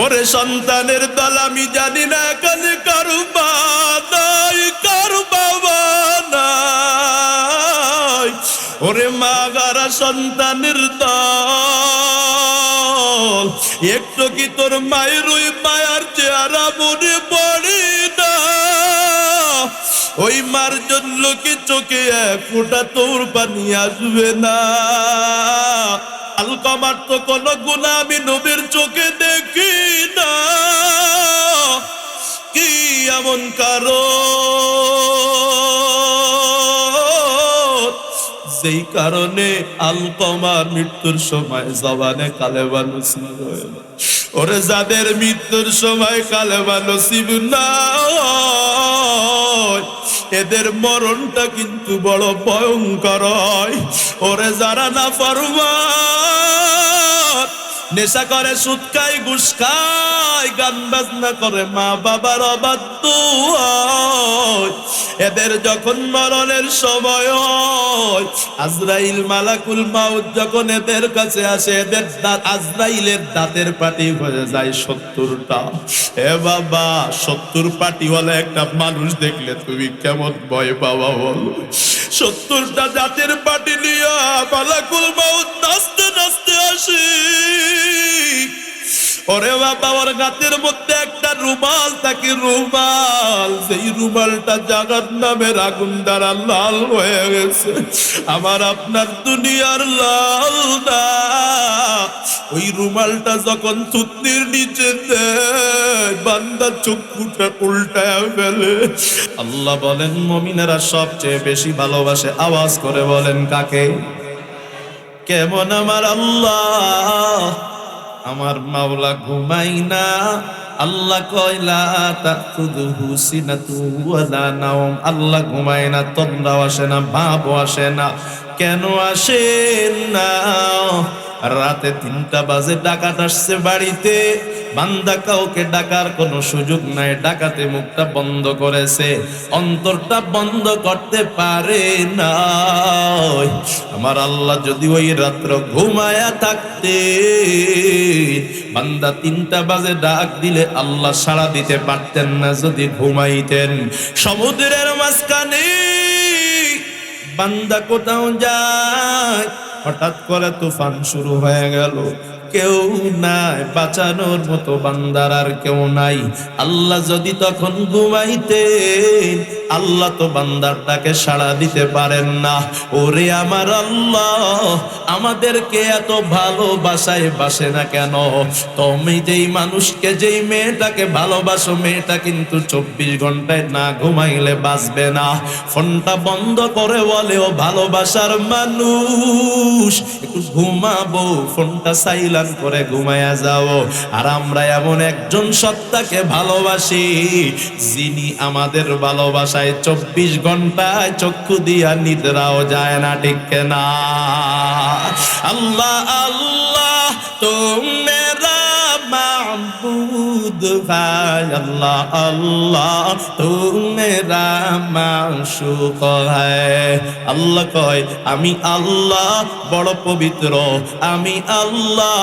ওরে সন্তানের দল আমি জানি না এখানে কারু মা নাই, কারু বাবা নাই। ওরে মা গারা সন্তানের দল, একটু কি তোর মায়ের ওই মায়ার চেহারা মনে পড়ে না? ওই মার জন্য কি চোখে এক ফোঁটা তোর পানি আসবে না? আলকামার তো কোনো গুনাহ আমি নবীর চোখে দেখি না। কি এমন কারণ যেই কারণে আলকামার মৃত্যুর সময় জবানে কালেমা নসিব হয় না? ওরে যাদের মৃত্যুর সময় কালেমা নসিব না এদের মরণটা কিন্তু বড় ভয়ঙ্কর হয়। ওরে যারা নাফরমান, নেশা করে, সুদ খায়, ঘুষ খায়, গান বাজনা করে, মা বাবার অবাধ্য হয়, এদের যখন মরণের সময় হয়, আজরাইল মালাকুল মাউত যখন এদের কাছে আসে, এদের দাঁত, আজরাইলের দাঁতের পাটি হয়ে যায় 70টা। এ বাবা, 70 পাটিওয়ালা একটা মানুষ দেখলে তুমি কেমন ভয় পাবা বলো? 70টা দাঁতের পাটি নিয়ে মালাকুল মাউত নাচতে নাচতে আসে। ওরে বাবা, ওর গাতের মধ্যে একটা রুমাল থাকে, রুমাল, সেই রুমালটা জাহান্নামের আগুন দ্বারা লাল হয়ে গেছে। আমার আপনার দুনিয়ার লাল না, ওই রুমালটা যখন থুতনির নিচে দেয়, বান্দা চক্ষুটা উল্টায় ফেলে। আল্লাহ বলেন মুমিনেরা সবচেয়ে বেশি ভালোবাসে, আওয়াজ করে বলেন কাকে? কেমন আমার আল্লাহ? আমার মাওলা ঘুমাই না। আল্লাহ কয় লা তাখুযুহু সিনাতু ওয়ালা নাওম। আল্লাহ ঘুমায় না, তন্দ্রাও আসে না, ভাবও আসে না। কেন আসে না? রাতে 3টা বাজে ডাকাত আসছে বাড়িতে, বান্দা কাউকে ডাকার কোনো সুযোগ নাই, ডাকাতে মুখটা বন্ধ করেছে, অন্তরটা বন্ধ করতে পারে না। আমার আল্লাহ যদি ওই রাত্র ঘুমায়া থাকতে, বান্দা 3টা বাজে ডাক দিলে আল্লাহ সাড়া দিতে পারতেন না যদি ঘুমাইতেন। সমুদ্রের মাঝখানে বান্দা কোথাও যায়, হঠাৎ করে তুফান শুরু হয়ে গেল, কেউ নাই, বাঁচানোর মতো বান্দার আর কেউ নাই। আল্লাহ যদি তখন ঘুমাইতেন, আল্লাহ তো বান্দারটাকে সাড়া দিতে পারেন না। ওরে আমার আল্লাহ আমাদেরকে এত ভালোবাসায় বাসে না কেন? তুমি যেই মানুষকে, যেই মেয়েটাকে ভালোবাসো, মেয়েটা কিন্তু 24 ঘন্টায় না ঘুমাইলে বাঁচবে না। ফোনটা বন্ধ করে বলে ও ভালোবাসার মানুষ একটু ঘুমাবো, ফোনটা সাইলেন্ট করে ঘুমায়া যাও। আর আমরা এমন একজন সত্তাকে ভালোবাসি যিনি আমাদের ভালোবাসায় 24 ঘন্টায় চক্ষু দিয়া নিদ্রাও যায় না, ঠিক না? আল্লাহ আল্লাহ তুম মেরা মাবুদ হায়, আল্লাহ আল্লাহ তুম মেরা মাশুক হায়। আল্লাহ কয় আমি আল্লাহ বড় পবিত্র, আমি আল্লাহ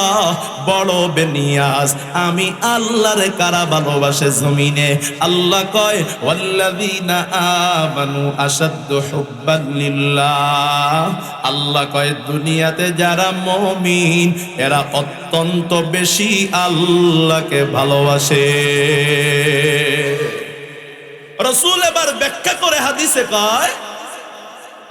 বড় বেনিয়াজ, আমি আল্লাহরে কারা ভালোবাসে জমিনে? আল্লাহ কয় ওয়াল্লাযীনা আমানু আশাদ্দু হুব্বান লিল্লাহ। আল্লাহ কয় দুনিয়াতে যারা মুমিন এরা অত্যন্ত বেশি আল্লাহকে ভালোবাসে। রাসূল এবার ব্যাখ্যা করে হাদিসে কয়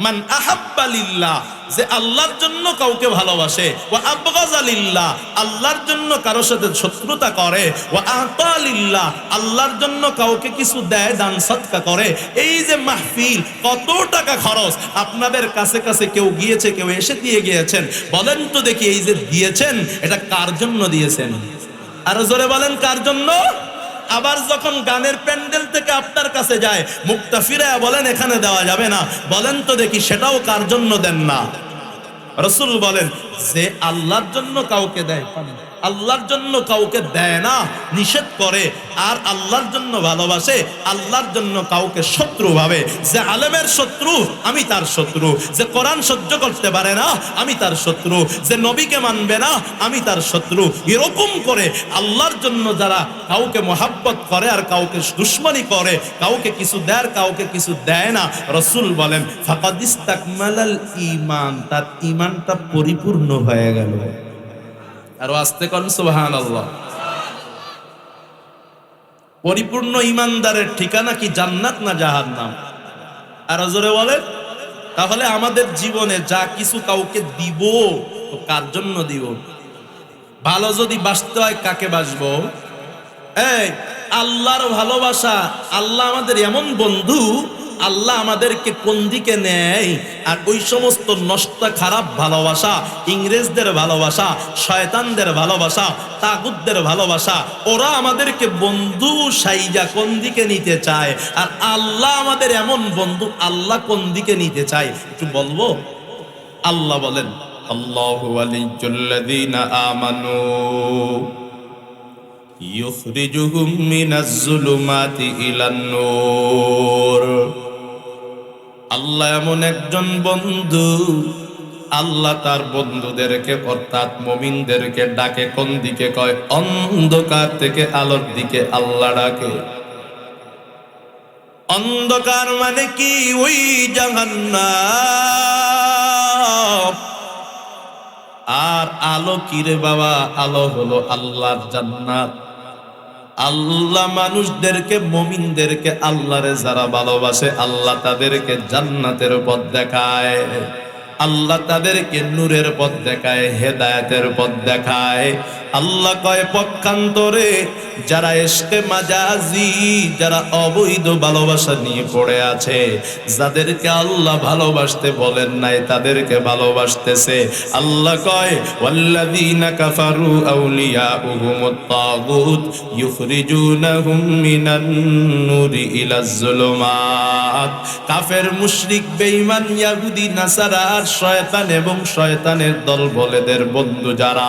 মান আহাব্বা লিল্লাহ, যে আল্লাহর জন্য কাউকে ভালোবাসে, ওয়া আবগাযা লিল্লাহ, আল্লাহর জন্য কারোর সাথে শত্রুতা করে, ওয়া আতা লিল্লাহ, আল্লাহর জন্য কাউকে কিছু দেয়, দান সদকা করে। এই যে মাহফিল, কত টাকা খরচ, আপনাদের কাছে কাছে কেউ গিয়েছে, কেউ এসে দিয়ে গিয়েছেন, বলেন তো দেখি এই যে দিয়েছেন এটা কার জন্য দিয়েছেন? আরো জোরে বলেন কার জন্য? আবার যখন গানের প্যান্ডেল থেকে আপনার কাছে যায়, মুখটা ফিরায়া বলেন এখানে দেওয়া যাবে না, বলেন তো দেখি সেটাও কার জন্য দেন না? রাসূল বলেন যে আল্লাহর জন্য কাউকে দেয় আল্লাহর জন্য কাউকে দেয় না, নিষেধ করে, আর আল্লাহর জন্য ভালোবাসে, আল্লাহর জন্য কাউকে শত্রু ভাবে। যে আলেমের শত্রু আমি তার শত্রু, যে কোরআন সহ্য করতে পারে না আমি তার শত্রু, যে নবীকে মানবে না আমি তার শত্রু। এরকম করে আল্লাহর জন্য যারা কাউকে মোহাব্বত করে আর কাউকে দুশমনি করে, কাউকে কিছু দেয় কাউকে কিছু দেয় না, রাসূল বলেন ফাকাদ ইসতাকমালাল ঈমান, তার ঈমানটা পরিপূর্ণ হয়ে গেল। আর আস্তে কোন সুবহানাল্লাহ। পরিপূর্ণ ঈমানদারের ঠিকানা কি জান্নাত না জাহান্নাম? আর জোরে বলেন। তাহলে আমাদের জীবনে যা কিছু কাউকে দিব তো কার জন্য দিব? ভালো যদি বাসতে হয় কাকে বাসবো? এই আল্লাহর ভালোবাসা, আল্লাহ আমাদের এমন বন্ধু, আল্লাহ আমাদেরকে কোন দিকে নেয়, আর ওই সমস্ত নষ্ট খারাপ ভালোবাসা, ইংরেজদের ভালোবাসা, শয়তানদের ভালোবাসা, তাগুতদের ভালোবাসা, ওরা আমাদেরকে বন্ধু সাইজা কোন দিকে নিতে চায়, আর আল্লাহ আমাদের এমন বন্ধু, আল্লাহ কোন দিকে নিতে চায় একটু বলবো? আল্লাহ বলেন আল্লাহু ওয়ালিয়্যুল্লাযীনা আমানু ইউখরিজুহুম মিনাজ যুলুমাতি ইলান নূর। আল্লাহ এমন একজন বন্ধু, আল্লাহ তার বন্ধুদেরকে অর্থাৎ মুমিনদেরকে ডাকে কোন দিকে? কয় অন্ধকার থেকে আলোর দিকে আল্লাহ ডাকে। অন্ধকার মানে কি? ওই জাহান্নাম। আর আলো কি রে বাবা? আলো হলো আল্লাহর জান্নাত। আল্লাহ মানুষদেরকে, মুমিনদেরকে, আল্লাহরে যারা ভালোবাসে আল্লাহ তাদেরকে জান্নাতের পথ দেখায়, আল্লাহ তাদেরকে নূরের পথ দেখায়, হেদায়েতের পথ দেখায়। আল্লাহ কয় পক্ষান্তরে যারা ইশকে মাজাজি, যারা অবৈধ ভালোবাসা নিয়ে পড়ে আছে, যাদেরকে আল্লাহ ভালোবাসতে বলেন নাই তাদেরকে ভালোবাসতেছে। আল্লাহ কয় ওয়াল্লাযীনা কাফারু আউলিয়াউহুমুত তাগুত ইউখরিজুনাহুম মিনান নূরি ইলাজ যুলুমাত। কাফের, মুশরিক, বেঈমান, ইহুদি, নাসারা আর শয়তান এবং শয়তানের দল বলেদের বন্ধু যারা,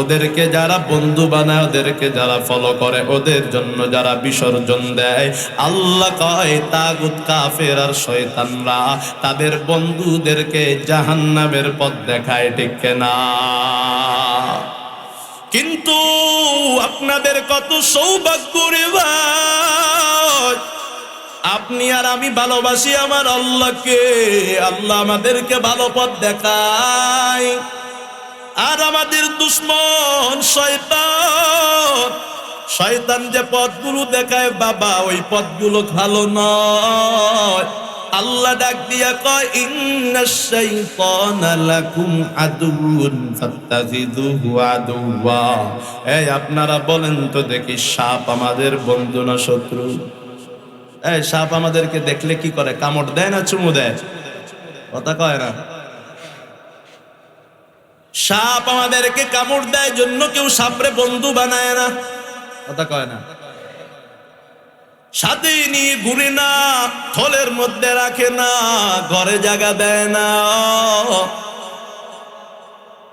ওদেরকে যারা বন্ধু বানায়, ওদেরকে যারা ফলো করে, ওদের জন্য যারা বিসর্জন দেয়, আল্লাহ কয় তাগুত, কাফের আর শয়তানরা তাদের বন্ধুদেরকে জাহান্নামের পথ দেখায়। ঠিক না? কিন্তু আপনাদের কত সৌভাগ্য রে ভাই, আপনি আর আমি ভালোবাসি আমার আল্লাহকে, আল্লাহ আমাদেরকে ভালো পথ দেখায়। আর আমাদের দুশমন শয়তান, শয়তান যে পথগুলো দেখায় বাবা, ওই পথগুলো ভালো নয়। আল্লাহ ডাক দিয়া কয় ইন্নাশ শাইতানা লাকুম আদুউন ফাত্তাখিযুহু আদুওয়া। এই আপনারা বলেন তো দেখি, সাপ আমাদের বন্ধু না শত্রু? এই সাপ আমাদেরকে দেখলে কি করে? কামড় দেয় না চুমু দেয়? কথা কয় না? সাপ আমাদেরকে কামড় দেয় জন্য কেউ সাপরে বন্ধু বানায় না। কথা কয় না? সাথে নিয়ে ঘুরে না, থলের মধ্যে রাখে না, ঘরে জায়গা দেয় না।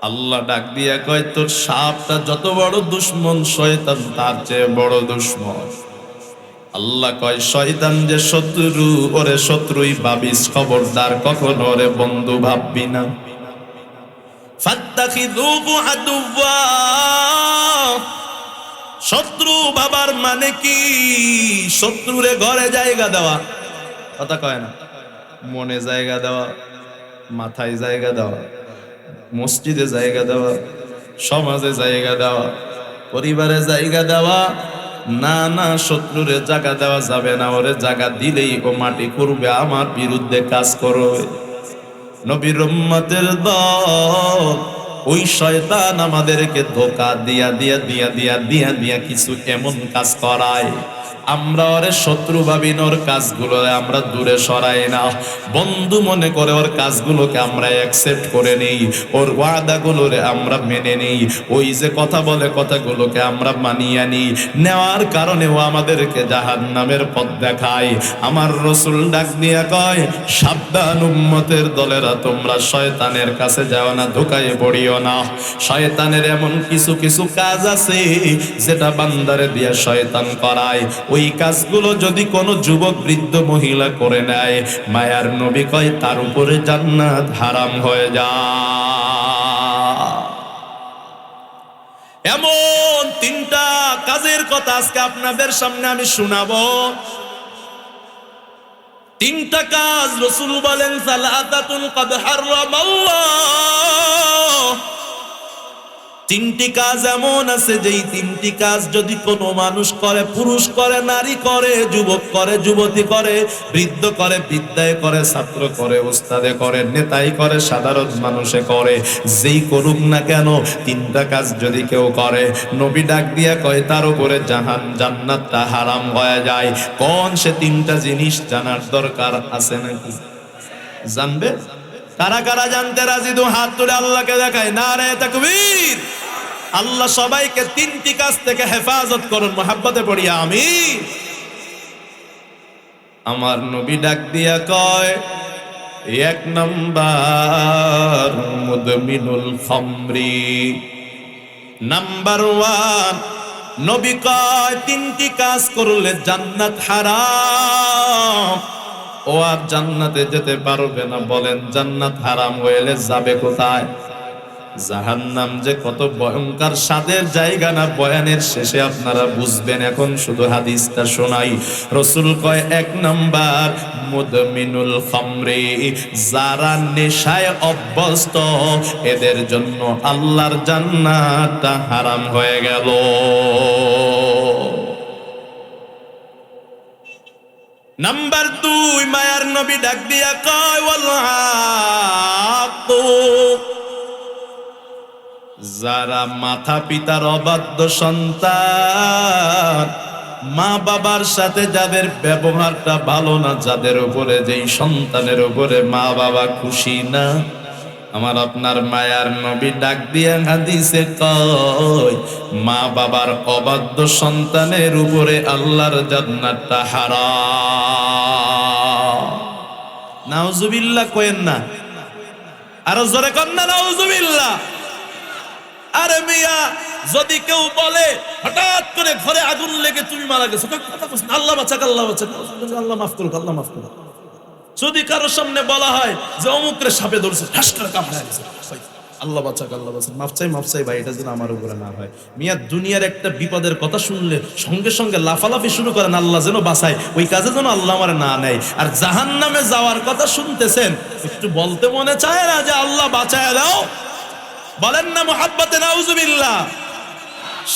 আল্লাহ ডাক দিয়া কয় তোর সাপটা যত বড় দুশমন, শয়তান তার চেয়ে বড় দুশমন। আল্লাহ কয় শয়তান যে শত্রু, ওরে শত্রুই ভাবিস, খবরদার কখনো ওরে বন্ধু ভাববি না। ফাত্তাখিযুহু আদুওয়া। শত্রু বাবার মানে কি? শত্রুরে ঘরে জায়গা দেওয়া। কথা কয় না? মনে জায়গা দেওয়া, মাথায় জায়গা দেওয়া, মসজিদে জায়গা দেওয়া, সমাজে জায়গা দেওয়া, পরিবারে জায়গা দেওয়া। না না, শত্রুরে জায়গা দেওয়া যাবে না। ওরে জায়গা দিলেই ও মাটি করবে, আমার বিরুদ্ধে কাজ করবে। নবীর উম্মতের দল, ওই শয়তান আমাদেরকে ধোঁকা দিয়া দিয়া দিয়া দিয়া দিয়া দিয়া কিছু এমন কাজ করায়, আমরা ওরে শত্রু ভাবি না, ওর কাজগুলো আমরা দূরে সরাই না, বন্ধু মনে করে ওর কাজগুলোকে আমরা অ্যাকসেপ্ট করে নেই, ওর ওয়াদাগুলোরে আমরা মেনে নেই, ওই যে কথা বলে কথাগুলোকে আমরা মানিয়ে নিই, নেওয়ার কারণে ও আমাদেরকে জাহান্নামের পথ দেখায়। আমার রাসূল ডাক দিয়া কয়, সাবধান উম্মতের দলেরা, তোমরা শয়তানের কাছে যাও না, ধোঁকায় পড়িও না। শয়তানের এমন কিছু কিছু কাজ আছে যেটা বান্দারে দিয়া শয়তান করায়, ওই কাজগুলো যদি কোনো যুবক বৃদ্ধ মহিলা করে নেয়, মায়ার নবী কয় তার উপরে জান্নাত হারাম হয়ে যায়। এমন তিনটা কাজের কথা আজকে আপনাদের সামনে আমি শোনাবো। তিনটা কাজ রাসূল বলেন, সালাতাতুন ক্বাদ হারামাল্লাহ। তিনটি কাজ এমন আছে যেই তিনটি কাজ যদি কোনো মানুষ করে, পুরুষ করে, নারী করে, যুবক করে, যুবতী করে, বৃদ্ধ করে, বৃদ্ধায় করে, ছাত্র করে, ওস্তাদে করে, নেতাই করে, সাধারণ মানুষে করে, যেই করুক না কেন, তিনটা কাজ যদি কেউ করে, নবী ডাক দিয়া কয় তার উপরে জান্নাতটা হারাম হয়ে যায়। কোন সে তিনটা জিনিস জানার দরকার আছে নাকি? জানবে? কারা কারা জানতে রাজি? দু হাত তুলে আল্লাহকে দেখায়, নারে তাকবীর। আল্লাহ সবাইকে তিনটি কাজ থেকে হেফাজত করুন, মুহাব্বতে পড়ি আমিন। আমার নবী ডাক দিয়া কয়, এক নাম্বার মুদমিনুল খামরি, নাম্বার ওয়ান। নবী কয় তিনটি কাজ করলে জান্নাত হারাম। ও আর জান্নাতে যেতে পারবে না। বলেন জান্নাত হারাম হইলে যাবে কোথায়? জাহান্নাম যে কত ভয়ঙ্কর স্বাদের জায়গা না, বয়ানের শেষে আপনারা বুঝবেন। এখন শুধু হাদিসটা শোনাই। রাসূল কয় এক নাম্বার মুদমিনুল খামরি, যারা নেশায় অভ্যস্ত, এদের জন্য আল্লাহর জান্নাতটা হারাম হয়ে গেল। নাম্বার দুই, মায়ার নবী ডাক দিয়া কয় ওয়াল আক্কু, যারা মাতা পিতার অবাধ্য সন্তান, মা বাবার সাথে যাদের ব্যবহারটা ভালো না, যাদের উপরে, যেই সন্তানের উপরে মা বাবা খুশি না, আমার আপনার মায়ার নবী ডাক দিয়ে হাদিসে কয় মা বাবার অবাধ্য সন্তানের উপরে আল্লাহর জান্নাতটা হারাম। নাউজুবিল্লাহ কয়েন না, আরো জোরে কন না নাউজুবিল্লাহ। আরে মিয়া, যদি কেউ বলে হঠাৎ করে ঘরে আগুন লেগে তুমি মারা গেছো, কথা বলছেন আল্লাহ বাঁচাক, আল্লাহ বাঁচাক, আল্লাহ মাফ করুক, আল্লাহ মাফ করুক। যদি কারোর সামনে বলা হয় যে অমুকরে সাপে ধরছে, ঠাস করে কামড়ে গেছে, আল্লাহ বাঁচাক, আল্লাহ বাঁচাক, মাফ চাই, মাফ চাই ভাই, এটা যেন আমার উপরে না হয়। মিয়া, দুনিয়ার একটা বিপদের কথা শুনলে সঙ্গে সঙ্গে লাফালাফি শুরু করেন, আল্লাহ যেন বাঁচায়, ওই কাজে যেন আল্লাহ আমার না নেয়। আর জাহান্নামে যাওয়ার কথা শুনতেছেন, একটু বলতে মনে চায় না যে আল্লাহ বাঁচায় দাও? বলেন না মুহাব্বতে নাউজুবিল্লাহ।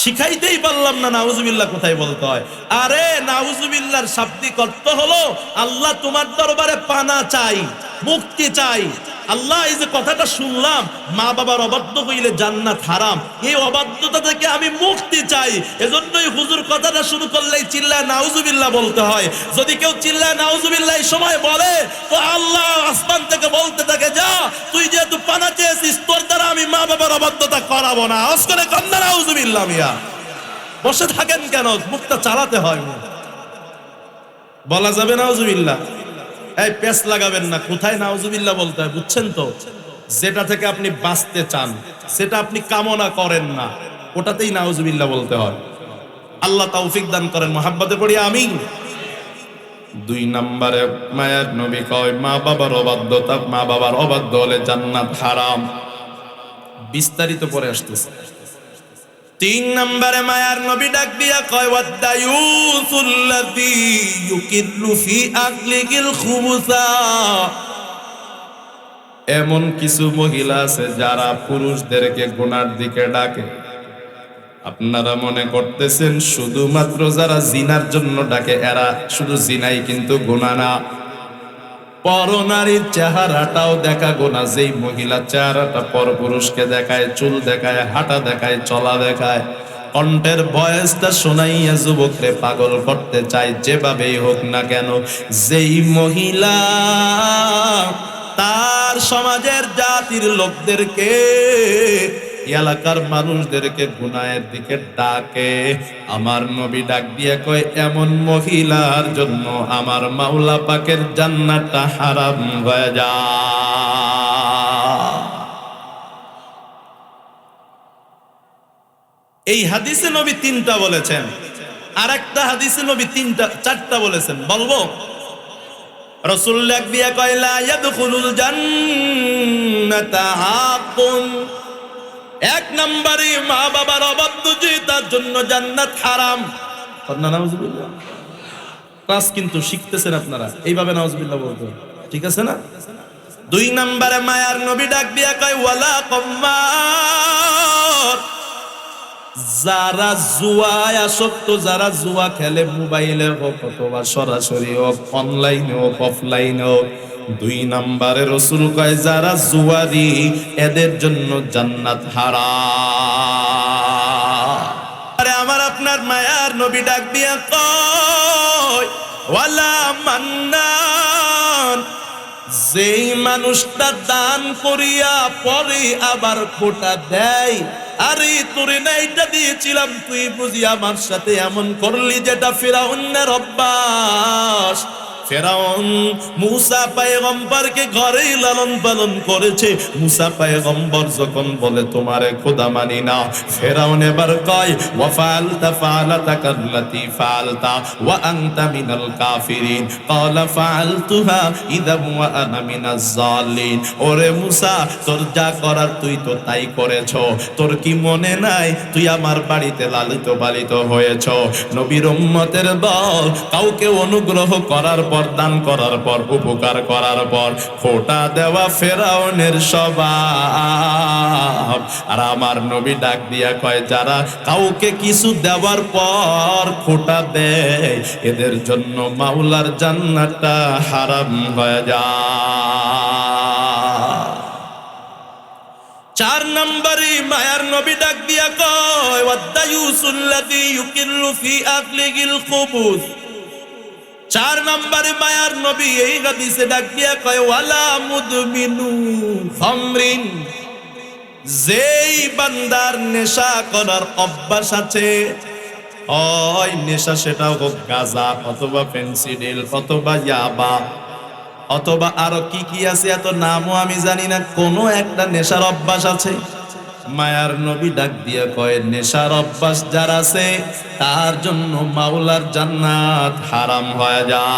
শিখাইতেই পারলাম না নাউজুবিল্লাহ কোথায় বলতে হয়। আরে নাউজুবিল্লাহর শাব্দিক অর্থ হলো আল্লাহ তোমার দরবারে পানা চাই, মুক্তি চাই। আল্লাহ, এই যে কথাটা শুনলাম, মা বাবার অবাধ্য হইলে জান্নাত হারাম, এই অবাধ্যতা থেকে আমি মুক্তি চাই। এজন্যই হুজুর কথাটা শুরু করলেই চিল্লায় নাউজুবিল্লাহ বলতে হয়। যদি কেউ চিল্লায় নাউজুবিল্লাহ এই সময় বলে, তো আল্লাহ আসমান থেকে বলতে থাকে, যা তুই যেহেতু পানা চেয়েছিস, তোর দ্বারা আমি মা বাবার অবাধ্যতা করাবো না। আজকে কন্যা নাউজুবিল্লাহ। মিয়া বসে থাকেন কেন? মুখটা চালাতে হয়, বলা যাবে নাউজুবিল্লাহ। এই পেস লাগাবেন না, কোথায় নাউজুবিল্লাহ বলতে হয় বুঝছেন তো? যেটা থেকে আপনি বাঁচতে চান, সেটা আপনি কামনা করেন না, ওটাতেই নাউজুবিল্লাহ বলতে হয়। আল্লাহ তৌফিক দান করেন, মুহাব্বতে পড়ি আমিন। দুই নম্বরে মায়ার নবী কয় মা বাবার অবাধ্যতা, মা বাবার অবাধ্য হলে জান্নাত হারাম। বিস্তারিত পরে আসতেছে। তিন নম্বরে মায়ার নবী ডাক দিয়া কয় ওয়াদায়ুসুল্লাযী ইউকিল্লু ফি আকলিহিল খুবুসা, এমন কিছু মহিলা আছে যারা পুরুষদেরকে গুনার দিকে ডাকে। আপনারা মনে করতেছেন শুধুমাত্র যারা জিনার জন্য ডাকে এরা শুধু জিনাই, কিন্তু গুনাহ না। পরনারীর চেহারাটাও দেখা গুনাহ। যেই মহিলা চেহারাটা পরপুরুষকে দেখায়, চুল দেখায়, হাঁটা দেখায়, চলা দেখায়, কণ্ঠের ভয়েসটা শোনাইয়া যুবকরে পাগল করতে চায়, যেভাবেই হোক না কেন। যেই মহিলা তার সমাজের জাতির লোকদেরকে, এলাকার মানুষদেরকে গুনাহের দিকে ডাকে, আমার নবী ডাক দিয়ে কয়, এমন মহিলার জন্য আমার মাওলা পাকের জান্নাতটা হারাম হয়ে যায়। এই হাদিসে নবী তিনটা বলেছেন, আর একটা হাদিসে নবী চারটা বলেছেন। বলবো? রাসূল ডাক দিয়ে কয়, লা ইয়াদখুলুল জান্নাতা আকুন। এক নম্বরে মা বাবার অবাধ্য, তার জন্য জান্নাত হারাম। নাউজুবিল্লাহ। ক্লাস কিন্তু শিখতেছেন আপনারা, এইভাবে নাউজুবিল্লাহ বলতে, ঠিক আছে না? দুই নম্বরে মায়ার নবী ডাক দিয়া কয়, ওয়ালা কম্মার। যারা জুয়ায় আসক্ত, যারা জুয়া খেলে, মোবাইলে হোক অথবা সরাসরি হোক, অনলাইনে হোক অফলাইনে হোক, দুই নম্বরে রাসূল কয়, যারা জুয়ারি, এদের জন্য জান্নাত হারাম। আরে আমার আপনার মায়ার নবী ডাক দিয়া কয়, ওয়ালা মান্নান। যেই মানুষটা দান করিয়া পরে আবার খোটা দেয়, আরে তোরে না এটা দিয়েছিলাম, তুই বুঝি আমার সাথে এমন করলি, যেটা ফিরাউনের অভ্যাস। ফেরাউন মুসা পয়গম্বরকে ঘরেই লালন পালন করেছে। মুসা পয়গম্বর যখন বলে তোমারে খোদা মানি না, ফেরাউন এবার কয়, ওয়া ফাআলতা ফাআলাতাকা আল্লাতী ফাআলতা ওয়া আনতা মিনাল কাফিরিন, ক্বালা ফাআলতুহা ইযা ওয়া আনা মিনাজ জালিন। ওরে মুসা, তোর যা করার তুই তো তাই করেছো, তোর কি মনে নাই তুই আমার বাড়িতে লালিত পালিত হয়েছ? নবীর উম্মতের দল, কাউকে অনুগ্রহ করার পর, দান করার পর, উপকার করার পর খোটা দেওয়া ফেরাউনের স্বভাব। আর আমার নবী ডাক দিয়া কয়, যারা কাউকে কিছু দেওয়ার পর খোটা দেয়, এদের জন্য মাওলার জান্নাতটা হারাম হয়ে যায়। চার নম্বরে মায়ার নবী ডাক দিয়া কয়, ওয়াদায়ুসুল্লাযী ইউকিল্লু ফি আকলিহিল খুবুস। চার নম্বরে মায়ার নবী এই হাদিসে ডাক দিয়া কয়, ওয়ালা মুদমিনু খামরিন। যেই বান্দার নেশা করার অভ্যাস আছে, ওই নেশা সেটা হোক গাঁজা অথবা ফেন্সিডিল অথবা ইয়াবা অথবা আরো কি কি আছে, এত নামও আমি জানি না, কোনো একটা নেশার অভ্যাস আছে। মায়ার নবী ডাক দিয়ে কয়, নেশার অভ্যাস যার আছে, তার জন্য মাওলার জান্নাত হারাম হয়ে যায়।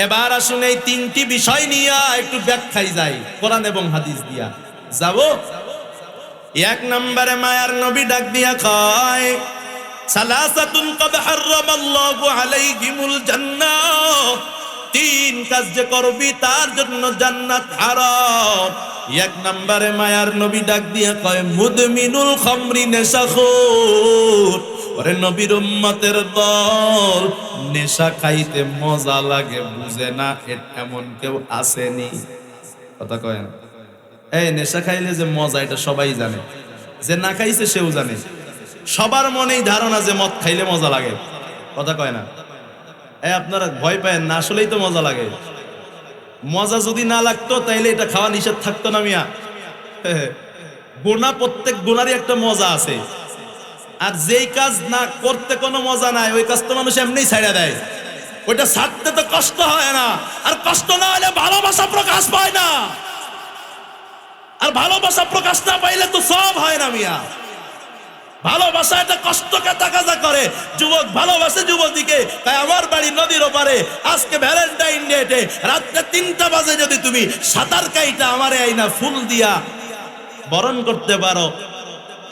এবার আসুন এই তিনটি বিষয় নিয়ে একটু ব্যাখ্যায় যাই, কোরআন এবং হাদিস দিয়া যাব। এক নম্বরে মায়ার নবী ডাক দিয়া কয়, সালাসাতুন ক্বাদ হারামাল্লাহু আলাইহিমুল জান্নাহ। তিন কাজ যে করবি তার জন্য জান্নাত হারাম। এক নম্বরে মায়ার নবী ডাক দিয়া কয়, মুদমিনুল খামরি, নেশাখোর। ওরে নবীর উম্মতের দল, নেশা খাইতে মজা লাগে বুঝে না, এমন কেউ আসেনি? কথা কয় না? এই নেশা খাইলে যে মজা, এটা সবাই জানে, যে না খাইছে সেও জানে। সবার মনেই ধারণা যে মদ খাইলে মজা লাগে। কথা কয় না? আপনারা ভয় পায় না, আসলেই তো মজা লাগে। মজা যদি না লাগতো তাইলে এটা খাওয়া নিষেধ থাকতো না মিয়া। গুনাহ, প্রত্যেক গুনারই একটা মজা আছে। আর যেই কাজ না করতে কোনো মজা নাই, ওই কাজ তো মানুষ এমনিই ছাইড়া দেয়। ওইটা ছাড়তে তো কষ্ট হয় না, আর কষ্ট না হলে ভালোবাসা প্রকাশ পায় না, আর ভালোবাসা প্রকাশ না পাইলে তো সব হয় না মিয়া। ভালোবাসা এটা কষ্টকে তাকাজা করে। যুবক ভালোবাসে যুবতীকে, তাই আমার বাড়ি নদীর ওপারে, আজকে ভ্যালেন্টাইন ডেতে রাত্রে 3টা বাজে যদি তুমি সাঁতার কাইটা আমারে আইনা ফুল দিয়া বরণ করতে পারো,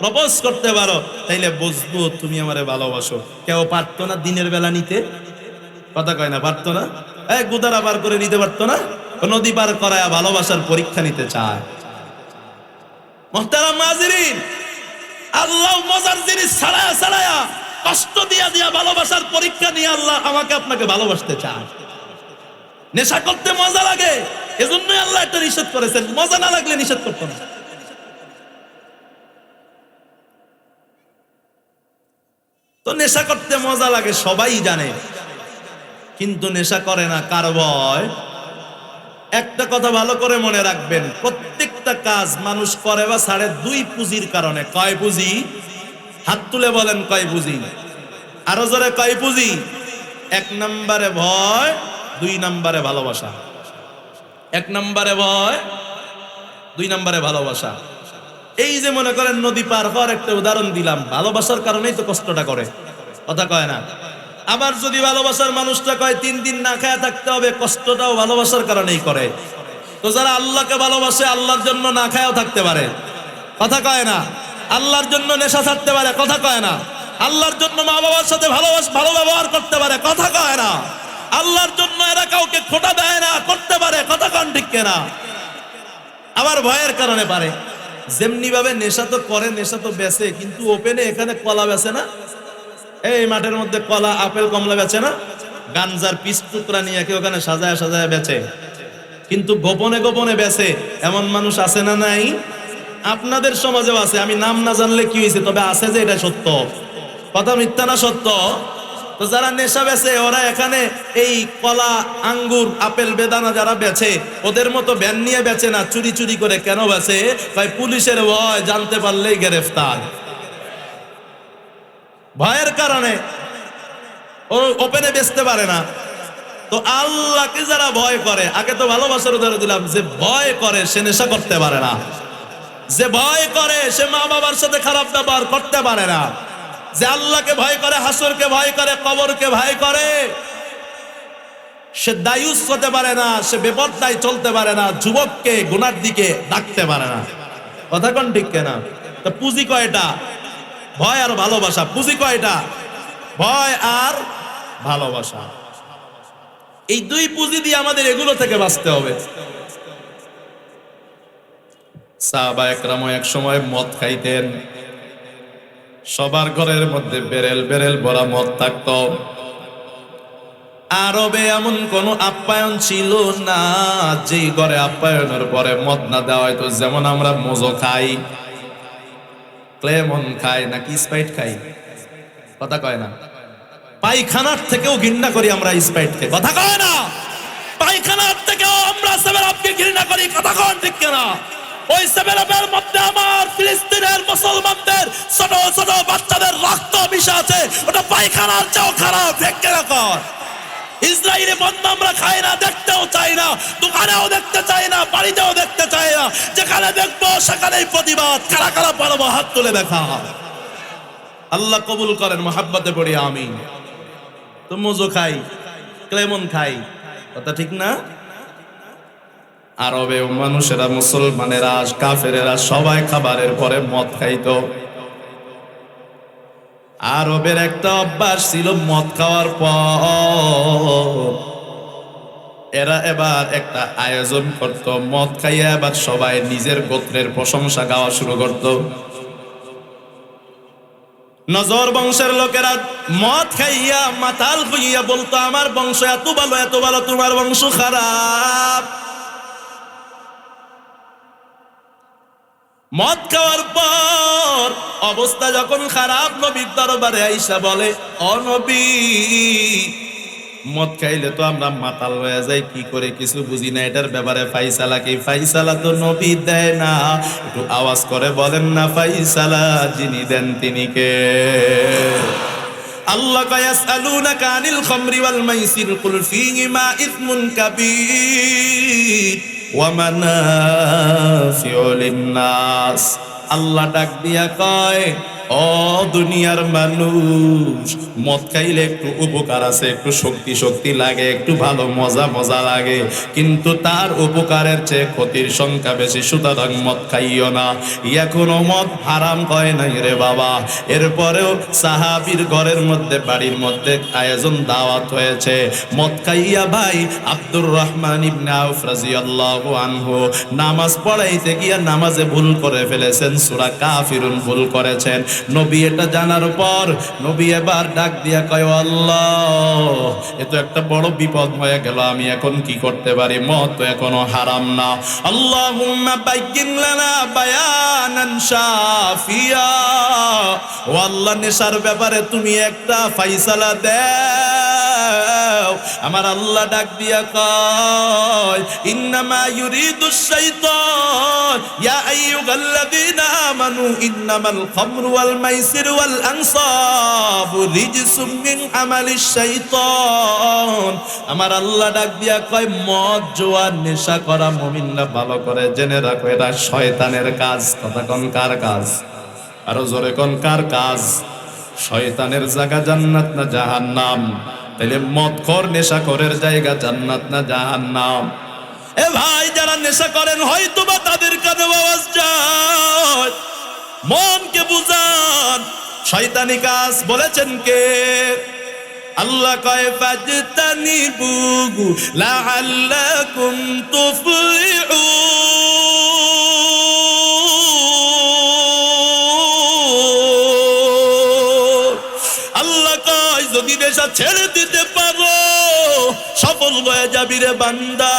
প্রপোজ করতে পারো, তাইলে বুঝবো তুমি আমারে ভালোবাসো। কেউ পারতো না দিনের বেলা নিতে? কথা কয় না? পারতো না? গুদারা পার করে নিতে পারতো না? নদী পার করায় ভালোবাসার পরীক্ষা নিতে চায়। মুহতারাম হাজিরিন, আল্লাহ মজার জিনিস ছাড়ায়া ছাড়ায়া, কষ্ট দিয়া দিয়া ভালোবাসার পরীক্ষা নিয়ে আল্লাহ আমাকে আপনাকে ভালোবাসতে চায়। নেশা করতে মজা লাগে, এজন্যই আল্লাহ এটা নিষেধ করেছেন। মজা না লাগলে নিষেধ করতো না। তো নেশা করতে মজা লাগে সবাই জানে, কিন্তু নেশা করে না কার ভয়? একটা কথা ভালো করে মনে রাখবেন, প্রত্যেকটা কাজ মানুষ করে বা ছাড়ে দুই পুঁজির কারণে। কয় পুঁজি? হাত তুলে বলেন কয় পুঁজি? আরো জোরে কয় পুঁজি? এক নম্বরে ভয়, দুই নম্বরে ভালোবাসা। এক নম্বরে ভয়, দুই নম্বরে ভালোবাসা। এই যে মনে করেন নদী পার হওয়ার একটা উদাহরণ দিলাম, ভালোবাসার কারণেই তো কষ্টটা করে, কথা কয় না? আবার যদি ভালোবাসার মানুষটা কয় 3 দিন না খায়া থাকতে হবে, কষ্টটাও ভালোবাসার কারণেই করে। তো যারা আল্লাহকে ভালোবাসে আল্লাহর জন্য না খায়াও থাকতে পারে, কথা কয় না? আল্লাহর জন্য নেশা ছাড়তে পারে, কথা কয় না? আল্লাহর জন্য মা বাবার সাথে ভালো ব্যবহার করতে পারে, কথা কয় না? আল্লাহর জন্য এরা কাউকে খোটা দেয় না, করতে পারে, কথা কন ঠিক কিনা? আবার ভয়ের কারণে পারে। যেমনি ভাবে নেশা তো করে, নেশা তো বেচে, কিন্তু ওপেনে এখানে কলা বেচে না, এই মাঠের মধ্যে কলা আপেল কমলা বেচে না, গাঞ্জার পিস টুকরা নিয়ে কেউ ওখানে সাজায় সাজায় বেচে, কিন্তু গোপনে গোপনে বেচে। এমন মানুষ আছে না নাই? আপনাদের সমাজেও আছে, আমি নাম না জানলে কি হয়েছে, তবে আছে যে এটা সত্য, কথা মিথ্যা না সত্য। তো যারা নেশা বেচে ওরা এখানে এই কলা আঙ্গুর আপেল বেদানা যারা বেচে ওদের মতো ভ্যান নিয়ে বেচে না, চুরি চুরি করে। কেন বেচে? ভাই পুলিশের ভয়, জানতে পারলেই গ্রেফতার, ভয়ের কারণে ও ওপেনে বেচতে পারে না। তো আল্লাহকে যারা ভয় করে, আগে তো ভালোবাসার উদাহরণ দিলাম, যে ভয় করে সে নেশা করতে পারে না, যে ভয় করে সে মা বাবার সাথে খারাপ ব্যবহার করতে পারে না, যে আল্লাহকে ভয় করে, হাসরকে ভয় করে, কবরকে ভয় করে, সে দায়ুস হতে পারে না, সে বেপরদায় চলতে পারে না, যুবককে গুনার দিকে ডাকতে পারে না, কথা কোন ঠিক কিনা? তো পুঁজি কয়টা? ভয় আর ভালোবাসা। পুঁজি কয়টা? ভয় আর ভালোবাসা। এই দুই পুঁজি দিয়ে আমাদের এগুলো থেকে বাঁচতে হবে। সাহাবা একরাম এক সময় মদ খাইতেন, সবার ঘরের মধ্যে বেরেল বেরেল ভরা মদ থাকতো। আরবে এমন কোন আপ্যায়ন ছিল না যেই ঘরে আপ্যায়নের পরে মদ না দেওয়া হয়তো। যেমন আমরা মোজো খাই, ক্লেমন খাই, নাকি স্প্রাইট খাই, কথা কয় না? পায়খানার থেকেও ঘৃণা করি আমরা স্প্রাইটকে, কথা কয় না? পায়খানার থেকেও আমরা সেভেন আপকে ঘৃণা করি, কথা কন ঠিক কিনা? ওই সেভেন আপের মধ্যে আমার ফিলিস্তিনের মুসলমানদের ছোট ছোট বাচ্চাদের রক্ত মিশে আছে, ওটা পায়খানার চেয়েও খারাপ, ঠিক কিনা কর? ইসরায়েলি পণ্য আমরা খাই না, দেখতেও চাই না, দোকানেও দেখতে চাই না, বাড়িতেও দেখতে চাই না। যেখানে দেখবো সেখানেই প্রতিবাদ। কারা কারা পারবো হাত তুলে দেখা। আল্লাহ কবুল করেন, মোহাব্বতে পড়ি আমিন। তো মোজো খাই, ক্লেমন খাই, কথা ঠিক না? আরবে মানুষেরা, মুসলমানেরা, কাফেরেরা সবাই খাবারের পরে মদ খাইতো। আরবের একটা অভ্যাস ছিল, মদ খাওয়ার পর এরা এবার একটা আয়োজন করত। মদ খাইয়া এবার সবাই নিজের গোত্রের প্রশংসা গাওয়া শুরু করত। নজর বংশের লোকেরা মদ খাইয়া মাতাল হইয়া বলতো, আমার বংশ এত ভালো এত ভালো, তোমার বংশ খারাপ। মদ খাওয়ার পর অবস্থা যখন খারাপ, নবীর দরবারে আইসা বলে, ও নবী, মদ খাইলে তো আমরা মাতাল হয়ে যাই, কি করে কিছু বুঝি না, এটার ব্যাপারে ফাইসালা কি? ফাইসালা তো নবী দেয় না, একটু আওয়াজ করে বলেন না, ফাইসালা যিনি দেন তিনি কে? আল্লাহ ইয়াসআলুনাকা আনিল খামরি ওয়াল মাইসির কুল ফীহিমা ইসমুন কাবীর ওয়া মানাফিউ লিন-নাস। আল্লাহ ডাক দিয়া কয়, ও দুনিয়ার মানুষ, মদ খাইলে একটু উপকার আছে, একটু শক্তি শক্তি লাগে, একটু ভালো মজা মজা লাগে, কিন্তু তার উপকারের চেয়ে ক্ষতির সংখ্যা বেশি। সুতরাং মদ খাইও না। এখনো মদ হারাম হয় নাই রে বাবা। এরপরেও সাহাবীর ঘরের মধ্যে, বাড়ির মধ্যে আয়োজন দাওয়াত হয়েছে। মদ খাইয়া ভাই আব্দুর রহমান ইবনে আউফ রাদিয়াল্লাহু আনহু নামাজ পড়াইতে গিয়া নামাজে ভুল করে ফেলেছেন, সূরা কাফিরুন ভুল করেছেন। নবী এটা জানার পর নবী এবার ডাক দিয়া কয়, আল্লাহ, এ তো একটা বড় বিপদ হয়ে গেল, আমি এখন কি করতে পারি? মদ তো এখনো হারাম না। আল্লাহুম্মা বাইয়িন লানা বায়ানান শাফিয়া ও আল্লাহ নেশার ব্যাপারে তুমি একটা ফাইসালা দাও। আমার আল্লাহ ডাক দিয়া কয় ইন্নামা ইউরিদুশ শাইতান ইয়া আইয়ুহাল্লাযীনা আমানু ইন্নামাল খামরু ওয়াল মাইসিরু ওয়াল আনসাবু রিজসুম মিন আমালিশ শাইতান। আমার আল্লাহ ডাক দিয়া কয় মদ জুয়া নেশা করা মুমিনরা ভালো করে জেনে রাখো এটা শয়তানের কাজ। কথা কোন কার কাজ? আরো জোরে কোন কার কাজ? শয়তানের জায়গা জান্নাত না জাহান্নাম? তাহলে মদখোর নেশাখোরের জায়গা জান্নাত না জাহান্নাম? এ ভাই, যারা নেশা করেন হয়তো বা তাদের কানে আওয়াজ যায়, মনকে বুঝান। শয়তানি কাজ বলেছেন কে? আল্লাহ কয় ফাজতানিবু লাআল্লাকুম তুফলিহুন। আল্লাহ কয় যদি নেশা ছেড়ে দিতে পারো সফল হয়ে যাবি রে বান্দা।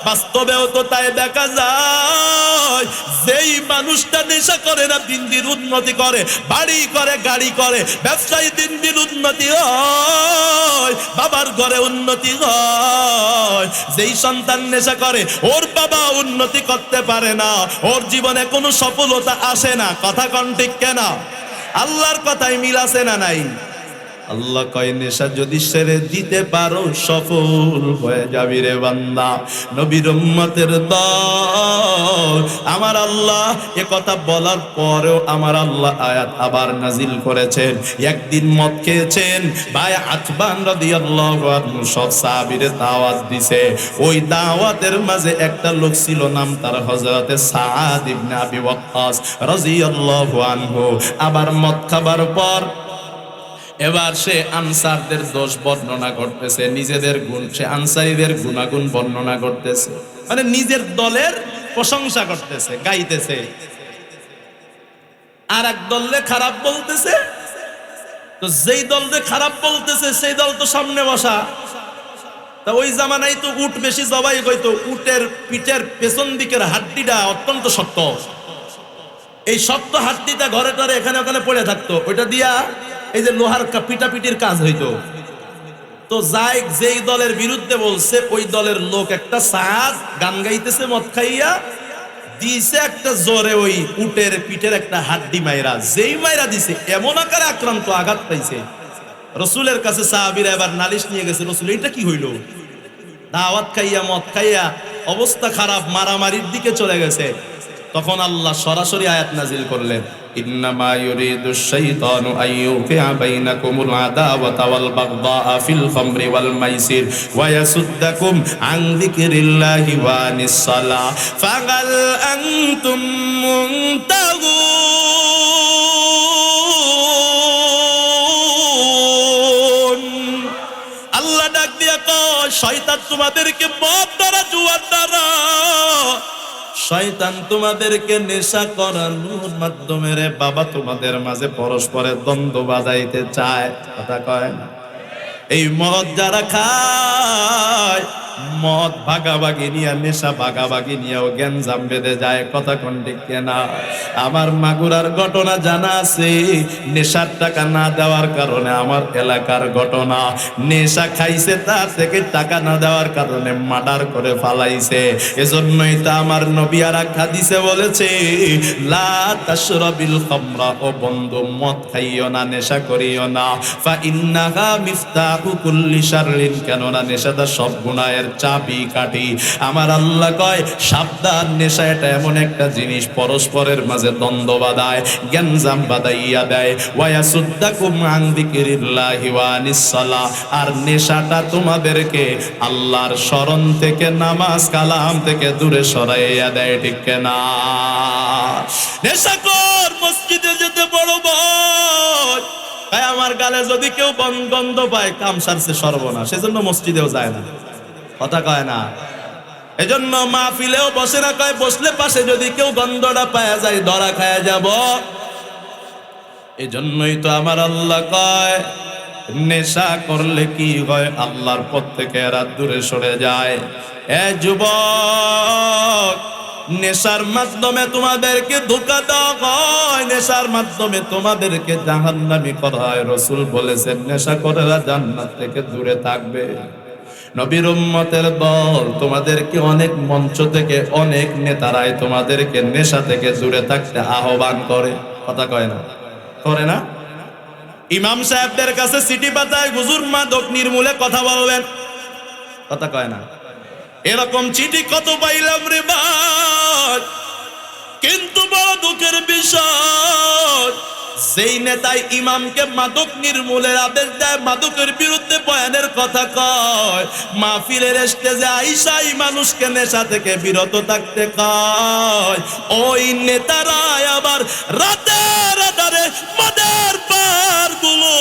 বাস্তবেও তো তাই দেখা যায়, যেই মানুষটা নেশা করে না দিন দিন উন্নতি করে, বাড়ি করে গাড়ি করে, ব্যবসায়ী দিন দিন উন্নতি হয়, বাবার ঘরে উন্নতি হয়। যেই সন্তান নেশা করে ওর বাবা উন্নতি করতে পারে না, ওর জীবনে কোনো সফলতা আসে না। কথা কোন ঠিক কেনা? আল্লাহর কথাই মিল আছে না নাই? আল্লাহ কয় নেশা যদি ছেড়ে দিতে পারো সফল হয়ে যাবি রে বান্দা। নবীর উম্মতের দল আমার আল্লাহ এ কথা বলার পরেও আমার আল্লাহ আয়াত আবার নাজিল করেছেন। একদিন মদ খেয়েছেন ভাই আতবান রাদিয়াল্লাহু আনহু সব সাহাবীরে দাওয়াত দিছে। ওই দাওয়াতের মাঝে একটা লোক ছিল, নাম তার হযরতে সাদ ইবনে আবি ওয়াক্কাস রাদিয়াল্লাহু আনহু। আবার মদ খাবার পর এবার সে আনসারদের দোষ বর্ণনা করতেছে, নিজেদের গুণ, সে আনসারীদের গুণাগুণ বর্ণনা করতেছে, মানে নিজের দলের প্রশংসা করতেছে, গাইতেছে। আর এক দলে খারাপ বলতেছে। তো যেই দলে খারাপ বলতেছে সেই দল তো সামনে বসা। তা ওই জামানায় তো উট বেশি জবাই হইতো, উটের পিঠের পেছন দিকের হাড্ডিটা অত্যন্ত শক্ত। এই শক্ত হাড্ডিটা ঘরে ঘরে এখানে ওখানে পড়ে থাকতো, ওইটা দিয়া এই যে লোহার পিটাপিটির কাজ হইতো। তো যাই যেই দলের বিরুদ্ধে বলছে ওই দলের লোক একটা সাদ গান গাইতেছে মদ খাইয়া, দিছে একটা জোরে ওই উটের পিঠের একটা হাড্ডি মাইরা। যেই মাইরা দিছে এমন আকারে আক্রান্ত, আঘাত পাইছে। রসুলের কাছে সাহাবীরা এবার নালিশ নিয়ে গেছে, রসুল এটা কি হইল? দাওয়াত খাইয়া মদ খাইয়া অবস্থা খারাপ, মারামারির দিকে চলে গেছে। তখন আল্লাহ সরাসরি আয়াত নাজিল করলেন, ইন্নামা ইউরিদুশ শাইতানু আইয়ুকিআ বাইনাকুমুল আদাওয়াতা ওয়াল বাগদাআ ফিল খামরি ওয়াল মাইসির ওয়া ইয়াসুদ্দাকুম আন যিকরিল্লাহি ওয়া আনিস সালাহ ফাহাল আনতুম মুনতাহুন। আল্লাহ ডাক দিয়া কয় শয়তান তোমাদেরকে মদ দ্বারা, জুয়ার দ্বারা, শয়তান তোমাদেরকে নেশা করানোর মাধ্যমে রে বাবা তোমাদের মাঝে পরস্পরের দ্বন্দ্ব বাজাইতে চায়। কথা কয় না? এই মদ যারা খায়, মদ ভাগাভাগি নিয়ে, নেশা ভাগাভাগি নিয়েও গ্যাঞ্জাম বেঁধে যায়। কথা কোন ঠিক না? আমার মাগুরার ঘটনা জানা আছে, নেশার টাকা না দেওয়ার কারণে আমার এলাকার ঘটনা। নেশা খাইছে, তার থেকে টাকা না দেওয়ার কারণে মার্ডার করে ফালাইছে। এজন্যই তো আমার নবী আর এক হাদিসে বলেছে, লা তাশরাবিল খামরা, ও বন্ধু মদ খাইও না, নেশা করিও না, ফা ইন্নাহা মিফতাহু কুল্লি শাররিন, কেননা নেশাটা সব গুনাহের চাবি কাঠি। আমার আল্লাহ কয় সাবধান, নেশা এটা এমন একটা জিনিস পরস্পরের মাঝে দ্বন্দ্ব বাঁধায়, গ্যাঞ্জাম বাঁধাইয়া দেয়। ওয়া ইয়াসুদ্দাকুম আন যিকরিল্লাহি ওয়া আনিস সালাহ, আর নেশাটা তোমাদেরকে আল্লাহর স্মরণ থেকে, নামাজ কালাম থেকে দূরে সরাইয়া দেয়। ঠিক না? নেশাখোর মসজিদে যেতে বড় ভয়। তাই আমার গালে যদি কেউ গন্ধ পায় কাম সারছে সর্বনাশ, সেজন্য মসজিদেও যায় না। কথা কয় না? এজন্য মাহফিলেও বসে না, কয় বসলে পাশে যদি কেউ গন্ধটা পায়া যায় ধরা খায়া যাব। এজন্যই তো আমার আল্লাহ কয় নেশা করলে কি হয়, আল্লাহর পথ থেকে এরা দূরে সরে যায়। এ যুবক, নেশার মাধ্যমে তোমাদেরকে ধোঁকা দেওয়া হয়, নেশার মাধ্যমে তোমাদেরকে জাহান্নামী করা হয়। রাসূল বলেছেন নেশাখোরেরা জান্নাত থেকে দূরে থাকবে। নবীর উম্মতের দল, তোমাদেরকে অনেক মঞ্চ থেকে অনেক নেতারাই তোমাদেরকে নেশা থেকে দূরে থাকতে আহ্বান করে, কথা কয় না, করে না? ইমাম সাহেবদের কাছে চিঠি পাঠায়, হুজুর মাদক নির্মূলে কথা বলবেন, কথা কয় না? এরকম চিঠি কত পাইলাম রে ভাই। কিন্তু বড় দুঃখের বিষয়, যেই নেতাই ইমামকে মাদক নির্মূলের আদেশ দেয়, মাদকের বিরুদ্ধে বয়ানের কথা কয়, মাহফিলের স্টেজে আইসাই মানুষকে নেশা থেকে বিরত থাকতে কয়, ওই নেতারাই আবার রাতের আধারে মদের বারগুলো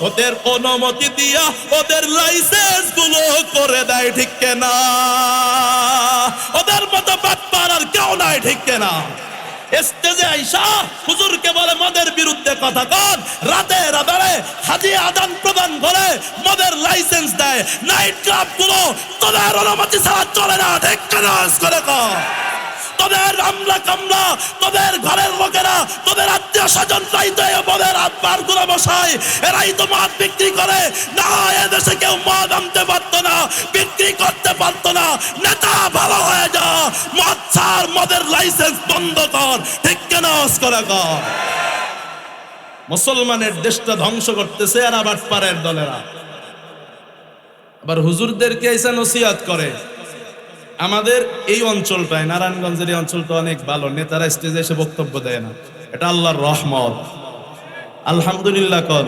ওদের অনুমতি দিয়া ওদের লাইসেন্স গুলো করে দেয়, ঠিক কেনা? ওদের মতো বাটপার আর কেউ নাই, ঠিক কেনা? স্টেজে আইসা হুজুরকে বলে মদের বিরুদ্ধে কথা কন, রাতের আধারে হাজি আদান প্রদান করে মদের লাইসেন্স দেয়। নাইট ক্লাব গুলো তোদের অনুমতি ছাড়া চলে না, ঠিক কেনা? করে কন তোদের আমলা কামলা, তোদের ঘরের লোকেরা, তোদের আত্মীয় স্বজন মদের আব্বার গুলো বসায়, এরাই তো মদ বিক্রি করে। না, এদেশে কেউ মদ আনতে পারতো না, বিক্রি করতে পারতো না। নেতা ভালো হয়ে যা, মদ ছাড়, মদের লাইসেন্স বন্ধ কর, ঠিক কেন? করে কর। মুসলমানের দেশটা ধ্বংস করতেছে আর আবার পারের দলেরা আবার হুজুরদেরকে এসে নসিহত করে। আমাদের এই অঞ্চলটায়, নারায়ণগঞ্জের এই অঞ্চলটা অনেক ভালো, নেতারা স্টেজে এসে বক্তব্য দেয় না, এটা আল্লাহর রহমত। আলহামদুলিল্লাহ কর।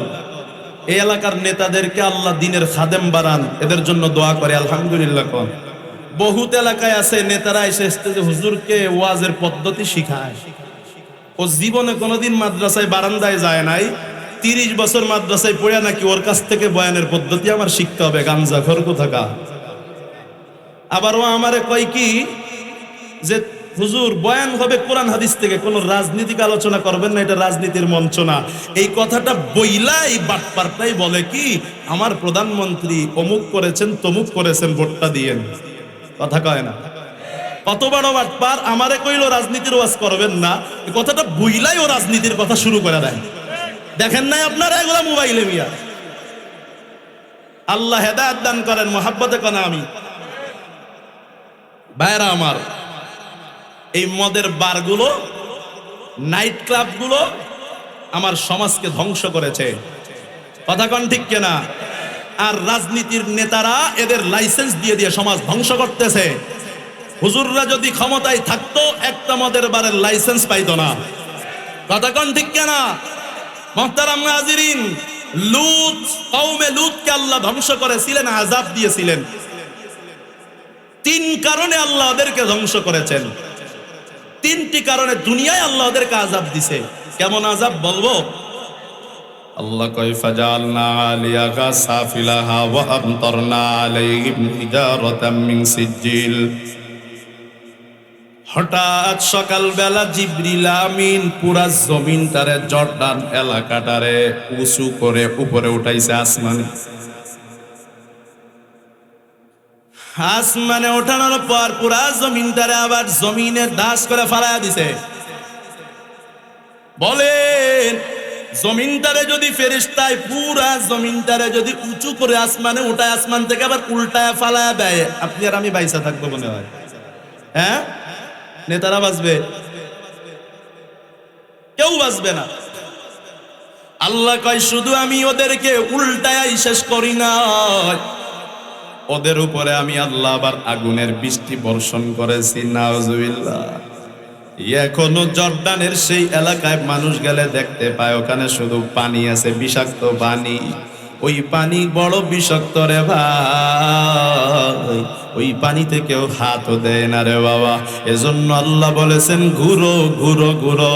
এই এলাকার নেতাদেরকে আল্লাহ দিনের খাদেম বানান, এদের জন্য দোয়া করে, আলহামদুলিল্লাহ কর। বহুত এলাকায় আছে নেতারা এসে স্টেজে হুজুরকে ওয়াজের পদ্ধতি শিখায়। ও জীবনে কোনোদিন মাদ্রাসায় বারান্দায় যায় নাই, 30 বছর মাদ্রাসায় পড়ে নাকি ওর কাছ থেকে বয়ানের পদ্ধতি আমার শিখতে হবে, গাঞ্জাখোর কোথাকা। আবার ও আমারে কয় কি যে হুজুর বয়ান হবে কোরআন হাদিস থেকে, কোন রাজনীতিক আলোচনা করবেন না, এটা রাজনীতির মঞ্চ না। এই কথাটা বইলাই বাটপারটাই বলে কি আমার প্রধানমন্ত্রী অমুক করেছেন তমুক করেছেন, ভোটটা দিয়েন, কথা কয় না? কত বড় বাটপার, আমারে কইলো রাজনীতির ওয়াজ করবেন না, এই কথাটা বইলাই ও রাজনীতির কথা শুরু করে দেয়। দেখেন নাই আপনারা এগুলা মোবাইলে মিয়া? আল্লাহ হেদায়েত দান করেন, মোহাব্বতে কানা আমি। ভাইরা আমার, এই মদের বারগুলো, নাইট ক্লাবগুলো আমার সমাজকে ধ্বংস করেছে, কথা কন ঠিক কিনা? আর রাজনীতির নেতারা এদের লাইসেন্স দিয়ে দিয়ে সমাজ ধ্বংস করতেছে। হুজুররা যদি ক্ষমতায় থাকতো একটা মদের বারের লাইসেন্স পাইতো না, কথা কন ঠিক কিনা? মুহতারাম হাজিরিন, লূত, কওমে লূতকে আল্লাহ ধ্বংস করেছিলেন, আযাব দিয়েছিলেন। 3 কারণে আল্লাহ ওদেরকে ধ্বংস করেছেন। 3টি কারণে দুনিয়ায় আল্লাহ ওদেরকে আযাব দিছে। কেমন আযাব বলবো? আল্লাহ কয় ফাজালনা আলিয়াকা সাফিলাহা ওয়া আমতারনা আলাইহিম হিজারাতাম মিন সিজিল। হঠাৎ সকালবেলা জিবরিল আমিন পুরা জমিনটারে, জর্ডান এলাকাটারে উঁচু করে উপরে উঠাইছে আসমানে। আসমানে ওঠানোর পর পুরা জমিনটারে আবার জমিনে দাস করে ফালায়া দিছে। বলেন জমিনটারে যদি ফেরেশতায় পুরা জমিনটারে যদি উঁচু করে আসমানে উঠায়, আসমান থেকে আবার উল্টায় ফালায়া দেয়, আপনি আর আমি বাইসা থাকবো মনে হয়? হ্যাঁ, নেতারা বাঁচবে? কেউ বাঁচবে না। আল্লাহ কয় শুধু আমি ওদেরকে উল্টায় শেষ করি না, ওদের উপরে আমি আল্লাহ আবার আগুনের বৃষ্টি বর্ষণ করেছি। নাউজুবিল্লাহ। এখনো জর্ডানের সেই এলাকায় মানুষ গেলে দেখতে পায় ওখানে শুধু পানি আছে, বিষাক্ত পানি। ওই পানি বড় বিষাক্ত রে ভাই, ওই পানিতে কেউ হাতও দেয় না রে বাবা। এজন্য আল্লাহ বলেছেন ঘুরো ঘুরো ঘুরো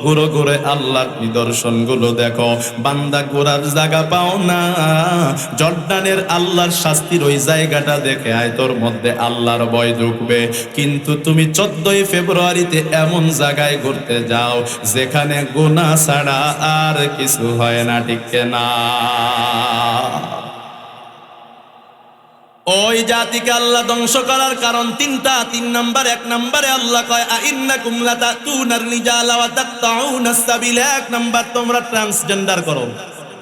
ঘুরো ঘুরে আল্লাহর নিদর্শন গুলো দেখো। বান্দা ঘোরার জায়গা পাও না, জর্ডানের আল্লাহর শাস্তির ওই জায়গাটা দেখে আয়, তোর মধ্যে আল্লাহর ভয় ঢুকবে। কিন্তু তুমি 14 ফেব্রুয়ারিতে এমন জায়গায় ঘুরতে যাও যেখানে গুনাহ ছাড়া আর কিছু হয় না, ঠিক না? ওই জাতিকে আল্লাহ ধ্বংস করার কারণ তিনটা। তিন নাম্বার, এক নম্বরে আল্লাহ কয় আইন্নাকুম লাতাতুনার রিজালা ওয়া তাকতাউনাস সাবিল। এক নাম্বার তোমরা ট্রান্সজেন্ডার করো।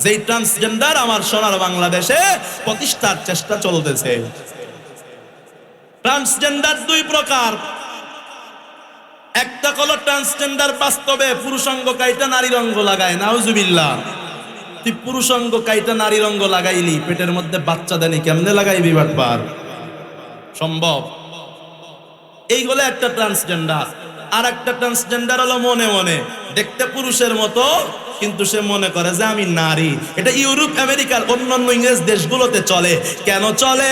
যেই ট্রান্সজেন্ডার আমার সোনার বাংলাদেশে প্রতিষ্ঠার চেষ্টা চলতেছে। ট্রান্সজেন্ডার দুই প্রকার। একটা হলো ট্রান্সজেন্ডার বাস্তবে পুরুষাঙ্গ কাইটা নারীর অঙ্গ লাগায়, নাউজুবিল্লাহ। তুই পুরুষাঙ্গ কাইটা নারীর অঙ্গ লাগাইলি, পেটের মধ্যে বাচ্চা দেনি, কেমনে লাগাইবি বাটপার? সম্ভব? এই হলো একটা ট্রান্সজেন্ডার। আর একটা ট্রান্সজেন্ডার হলো মনে মনে দেখতে পুরুষের মতো, কিন্তু সে মনে করে যে আমি নারী। এটা ইউরোপ, আমেরিকার অন্যান্য ইংরেজ দেশগুলোতে চলে। কেন চলে?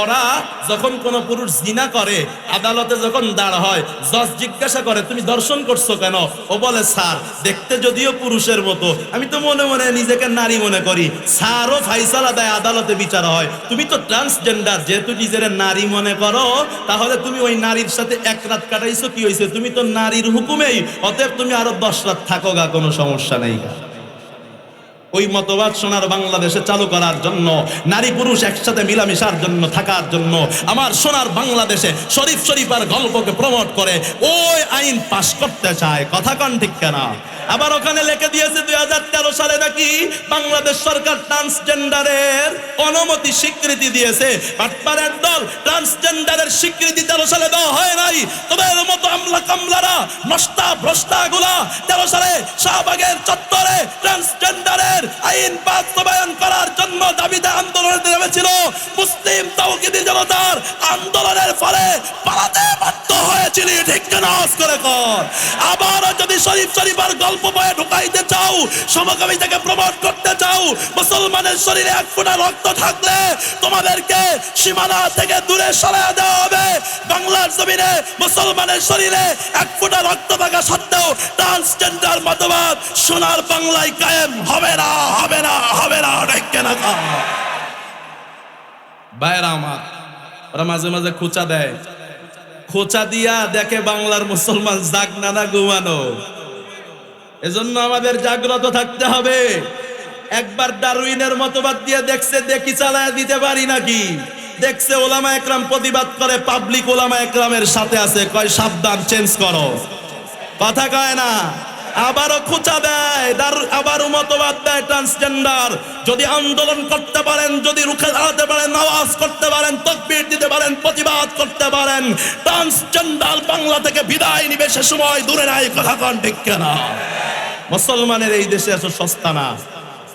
ওরা যখন কোন পুরুষ জিনা করে, আদালতে যখন দাঁড় হয়, জজ জিজ্ঞাসা করে তুমি দর্শন করছো কেন? ও বলে স্যার, দেখতে যদিও পুরুষের মতো, আমি তো মনে মনে নিজেকে নারী মনে করি। স্যারও ফাইসালা দেয়, আদালতে বিচার হয়, তুমি তো ট্রান্সজেন্ডার, যেহেতু নিজের নারী মনে করো, তাহলে তুমি ওই নারীর সাথে এক রাত কাটাইছো, কি হয়েছে? তুমি তো নারীর হুকুমেই, অতএব তুমি আরো 10 রাত থাকো গা, কোনো সমস্যা নেই। ওই মতবাদ সোনার বাংলাদেশে চালু করার জন্য, নারী পুরুষ একসাথে মিলামিশার জন্য, থাকার জন্য আমার সোনার বাংলাদেশে শরীফ শরীফার গল্পকে প্রমোট করে ওই আইন পাশ করতে চায়। কথা কন ঠিক কেনা? আবার ওখানে লিখে দিয়েছে 2013 সালে নাকি বাংলাদেশ সরকার ট্রান্সজেন্ডারের অনুমতি স্বীকৃতি দিয়েছে। বাটপারের দল, ট্রান্সজেন্ডারের স্বীকৃতি 13 সালে দেওয়া হয় নাই। তোদের মতো আমলা কামলারা, নষ্টা ভ্রষ্টা গুলা 13 সালে শাহবাগের চত্বরে ট্রান্সজেন্ডারের আইন বাস্তবায়ন করার জন্য দাবিতে আন্দোলনে নেমেছিল। মুসলিম তাওহীদি জনতার আন্দোলনের ফলে পালাতে বাধ্য হয়েছিল। ঠিক কিনা? আওয়াজ করে কর। আবার যদি শরীফ শরীফার গল্প বয়ে ঢুকাইতে চাও, সমকামিতাকে প্রমোট করতে চাও, মুসলমানের শরীরে এক ফোঁটা রক্ত থাকলে তোমাদেরকে সীমানা থেকে দূরে সরায় দেওয়া হবে। বাংলার জমিনে মুসলমানের শরীরে এক ফোঁটা রক্ত থাকা সত্ত্বেও ট্রান্সজেন্ডার মতবাদ সোনার বাংলায় কায়েম হবে না, হবে না, হবে না। ঠিক কিনা? ভাইরা আমার, ওরা মাঝে মাঝে খোঁচা দেয়, খোঁচা দিয়া দেখে বাংলার মুসলমান জাগ না ঘুমানো। এজন্য আমাদের জাগ্রত থাকতে হবে। একবার ডারউইনের মতবাদ দিয়ে দেখছে, দেখি চালায় দিতে পারি নাকি। দেখছে ওলামা একরাম প্রতিবাদ করে, পাবলিক ওলামা একরামের সাথে আছে, কয় সাবধান, চেঞ্জ করো। কথা কয় না। আবারও খোঁচা দেয়, আবারও মতবাদ দেয় ট্রান্সজেন্ডার। যদি আন্দোলন করতে পারেন, যদি রুখে দাঁড়াতে পারেন, আওয়াজ করতে পারেন, তাকবীর দিতে পারেন, প্রতিবাদ করতে পারেন, ট্রান্সজেন্ডার বাংলা থেকে বিদায় নিবে, সে সময় দূরে নাই। কথা কন ঠিক কিনা? মুসলমানের এই দেশে এত সস্তা না,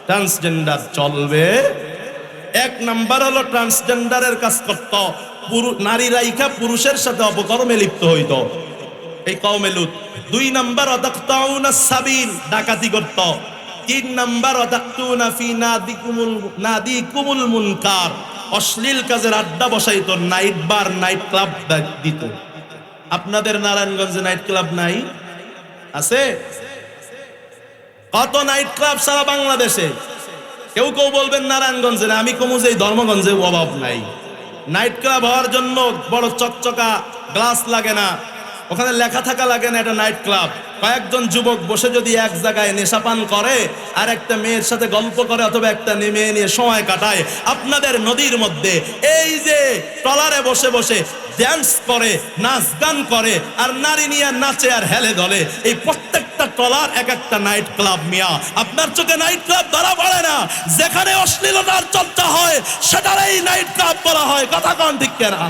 ট্রান্সজেন্ডার চলবে। এক নাম্বার হলো ট্রান্সজেন্ডারের কাজ করত নারী রাইখা পুরুষের সাথে অপকর্মে লিপ্ত হইত, এই কওমে লূত। দুই নাম্বার ওয়াতাকতাউনাস সাবিল, ডাকাতি করত। তিন নাম্বার ওয়াতাকতুনা ফি নাদিকুমুল মুনকার, অশ্লীল কাজের আড্ডা বসাইতো, নাইট বার, নাইট ক্লাব দিত। আপনাদের নারায়ণগঞ্জে নাইট ক্লাব নাই? আছে? কত নাইট ক্লাব সারা বাংলাদেশে। কেউ কেউ বলবেন নারায়ণগঞ্জে না, আমি কমু যে ধর্মগঞ্জে অভাব নাই। নাইট ক্লাব হওয়ার জন্য বড় চকচকা গ্লাস লাগে না, ওখানে লেখা থাকা লাগে না এটা নাইট ক্লাব। কয়েকজন যুবক বসে যদি এক জায়গায় নেশাপান করে আর একটা মেয়ের সাথে গল্প করে, অথবা একটা মেয়ে নিয়ে সময় কাটায়, আপনাদের নদীর মধ্যে এই যে ট্রলারে বসে বসে ড্যান্স করে, নাচ গান করে, আর নারী নিয়ে নাচে আর হেলে দলে, এই প্রত্যেকটা ট্রলার এক একটা নাইট ক্লাব। মিয়া, আপনার চোখে নাইট ক্লাব ধরা পড়ে না? যেখানে অশ্লীলতার চর্চা হয় সেটারই নাইট ক্লাব বলা হয়। কথা কন ঠিক কিনা?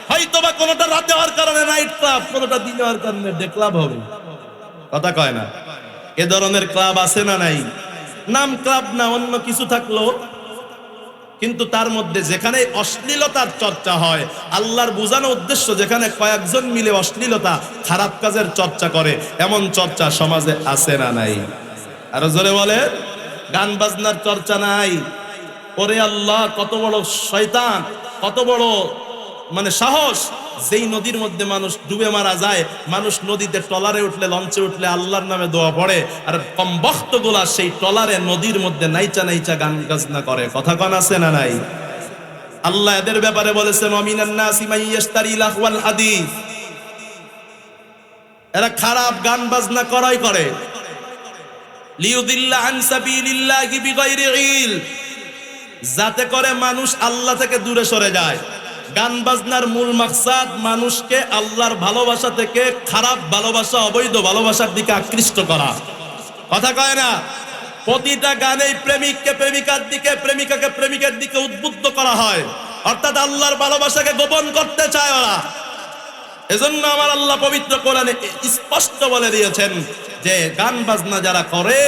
হয়তো বা কোনোটা রাতে হওয়ার কারণে নাইট ক্লাব, কোনোটা দিনে হওয়ার কারণে ডে ক্লাব হবে। কথা কয় না? এ ধরনের ক্লাব আছে না নাই? নাম ক্লাব না, অন্য কিছু থাকলো, কিন্তু তার মধ্যে যেখানে অশ্লীলতার চর্চা হয়, আল্লাহর বোঝানো উদ্দেশ্য, যেখানে কয়েকজন মিলে অশ্লীলতা, খারাপ কাজের চর্চা করে, এমন চর্চা সমাজে আছে না নাই? আরো জোরে বলে। গান বাজনার চর্চা নাই। ওরে আল্লাহ, কত বড় শয়তান, কত বড় সাহস, যেই নদীর মধ্যে মানুষ ডুবে মারা যায়, মানুষ নদীতে ট্রলারে উঠলে, লঞ্চে উঠলে আল্লাহর নামে দোয়া পড়ে, আর কমবখ্ত গুলা সেই ট্রলারে নদীর মধ্যে নাইচা নাইচা গান বাজনা করে। কথা কন আছে না নাই? আল্লাহ এদের ব্যাপারে বলেছেন, ওয়ামিনান নাসি মান ইয়াশতারি লাহওয়াল হাদিস, এরা খারাপ গান বাজনা করাই করে। লিউদিল্লা আন সাবিলিল্লাহি বিগাইরি ইলম, যাতে করে মানুষ আল্লাহ থেকে দূরে সরে যায়। গান বাজনার মূল মাকসাদ মানুষকে আল্লাহর ভালোবাসা থেকে খারাপ ভালোবাসা, অবৈধ ভালোবাসার দিকে আকৃষ্ট করা। কথা কয় না? প্রতিটা গানেই প্রেমিককে প্রেমিকার দিকে, প্রেমিকাকে প্রেমিকের দিকে উদ্বুদ্ধ করা হয়, অর্থাৎ আল্লাহর ভালোবাসাকে গোপন করতে চায় ওরা। এজন্য আমার আল্লাহ পবিত্র কোরআনে স্পষ্ট বলে দিয়েছেন যে গান বাজনা যারা করে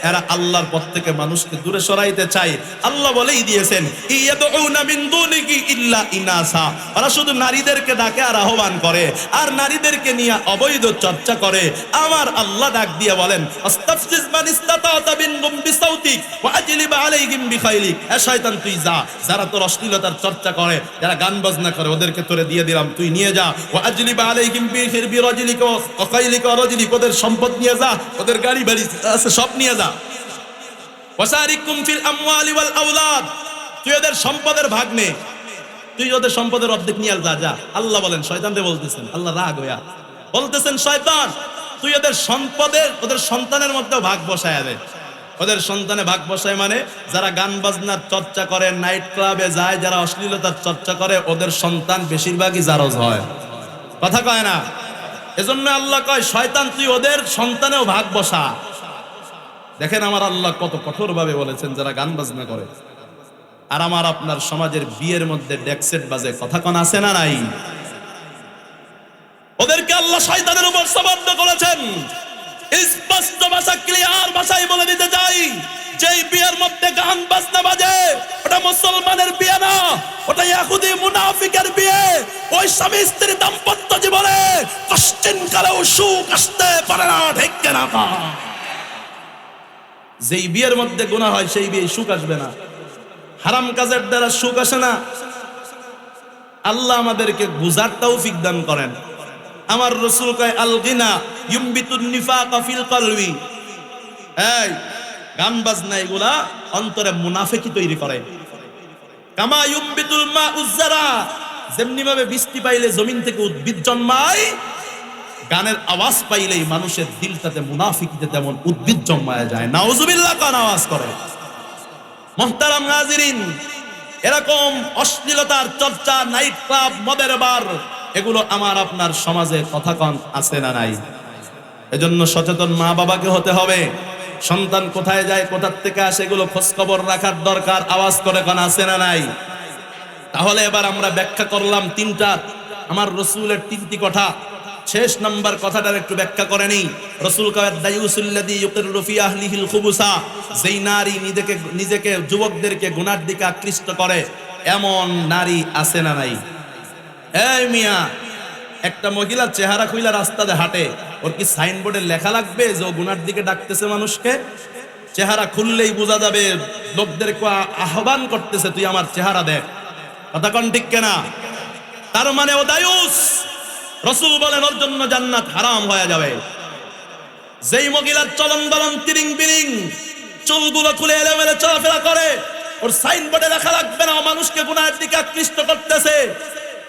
এরা আল্লাহর পথ থেকে মানুষকে দূরে সরাইতে চায়। আল্লাহ বলেই দিয়েছেন, ইয়াদউনা মিন দুনিহি ইল্লা ইনাসা, ওরা শুধু নারীদেরকে ডাকে আর আহ্বান করে, আর নারীদেরকে নিয়ে অবৈধ চর্চা করে। আমার আল্লাহ ডাক দিয়ে বলেন, আস্তাফজিজ মান ইসতাতা মিনহুম বিসাউতিক ওয়া আজলিব আলাইহিম বিখাইলিক। এ শয়তান তুই যা, যারা তোর অশ্লীলতার চর্চা করে, যারা গান বাজনা করে, ওদেরকে তোরে দিয়ে দিলাম, তুই নিয়ে যা। ওয়া আজলিব আলাইহিম বিরাজলিকা ওয়া খাইলিকা ওয়া রাজলিক, ওদের সম্পদ নিয়ে যা, ওদের গাড়ি বাড়ি আছে সব নিয়ে যা। ওয়াসারিকুম ফিল আমওয়ালি ওয়াল আওলাদ, তুই ওদের সম্পদের ভাগ নে, তুই ওদের সম্পদের অর্ধেক নিয়ে যা যা। আল্লাহ বলেন, শয়তানকে বলতেছেন, আল্লাহ রাগ হইয়া বলতেছেন, শয়তান তুই ওদের সম্পদের, ওদের সন্তানের মধ্যে ভাগ বসায় দে। ওদের সন্তানে ভাগ বসায় মানে যারা গান বাজনার চর্চা করে, নাইট ক্লাবে যায়, যারা অশ্লীলতার চর্চা করে, ওদের সন্তান বেশিরভাগই জারজ হয়। কথা কয় না? এজন্য আল্লাহ কয়, শয়তান তুই ওদের সন্তানেও ভাগ বসা। দেখেন আমার আল্লাহ কত কঠোর ভাবে বলেছেন যারা গান বাজনা করে। আর আমার আপনার সমাজের বিয়ের মধ্যে ডেকসেট বাজে, কথা কোন আছে না নাই? ওদেরকে আল্লাহ শয়তানের উপর সবাদ্য করেছেন। স্পষ্ট ভাষা, ক্লিয়ার ভাষায় বলে দিতে চাই, যেই বিয়ের মধ্যে গান বাজনা বাজে ওটা মুসলমানের বিয়ে না, ওটা ইহুদি মুনাফিকের বিয়ে। ওই স্বামী স্ত্রীর দাম্পত্য জীবনে কষ্টিন কালেও সুখ আসতে পারে না, ঠিক না? যেই বিয়ের মধ্যে গুনাহ হয় সেই বিয়ে সুখ আসবে না, হারাম কাজের দ্বারা সুখ আসে না। আল্লাহ আমাদেরকে বুঝার তৌফিক দান করেন। আমার রাসূল কয়, আল গিনা ইউমবিতুন নিফাকা ফিল কলবি। এই গান বাজনা এগুলা অন্তরে মুনাফিকি তৈরি করে। কামা ইউমবিতুল মাউজ যারা, যেমনি ভাবে বৃষ্টি পাইলে জমিন থেকে উদ্ভিদ জন্মায়, গানের আওয়াজ পাইলেই মানুষের দিলটাতে মুনাফিকিতে তেমন উদ্ভিদ জন্মায় যায়। নাউজুবিল্লাহ কোন আওয়াজ করে। মুহতারাম হাজিরিন, এরকম অশ্লীলতার চর্চা, নাইট ক্লাব, মদের বার, এগুলো আমার আপনার সমাজে কথা কন আছে না নাই? এজন্য সচেতন মা বাবাকে হতে হবে। সন্তান কোথায় যায়, কোথার থেকে আসে, এগুলো খোঁজ খবর রাখার দরকার। আওয়াজ করে কোন আছে না নাই? তাহলে এবার আমরা ব্যাখ্যা করলাম তিনটা, আমার রাসূলের তিনটি কথা। শেষ নাম্বার কথাটার একটু ব্যাখ্যা করে নেই। রাসূল কয়, দায়ুসুল্লাযী ইউকিরু ফি আহলিহিল খুবুসা, যেই নারী নিজেকে যুবকদেরকে গুনার দিকে আকৃষ্ট করে, এমন নারী আছে না নাই? এই মিয়া, একটা মহিলা চেহারা খুইলা রাস্তাতে হাঁটে, ওর কি সাইনবোর্ডে লেখা লাগবে যে ও গুনার দিকে ডাকতেছে মানুষকে? চেহারা খুললেই বোঝা যাবে, লোকদেরকে আহ্বান করতেছে, তুই আমার চেহারা দেখ। কথা কোন ঠিক কিনা? তার মানে ও দায়ুস। রাসূল বলেন ওর জন্য জান্নাত হারাম হয়ে যাবে। যেই মহিলার চলন বলন তিরিং বিরিং, চুলগুলো খুলে এলোমেলো চলাফেরা করে, ওর সাইনবোর্ডে লেখা লাগবে না ও মানুষকে গুনাহের দিকে আকৃষ্ট করতেছে।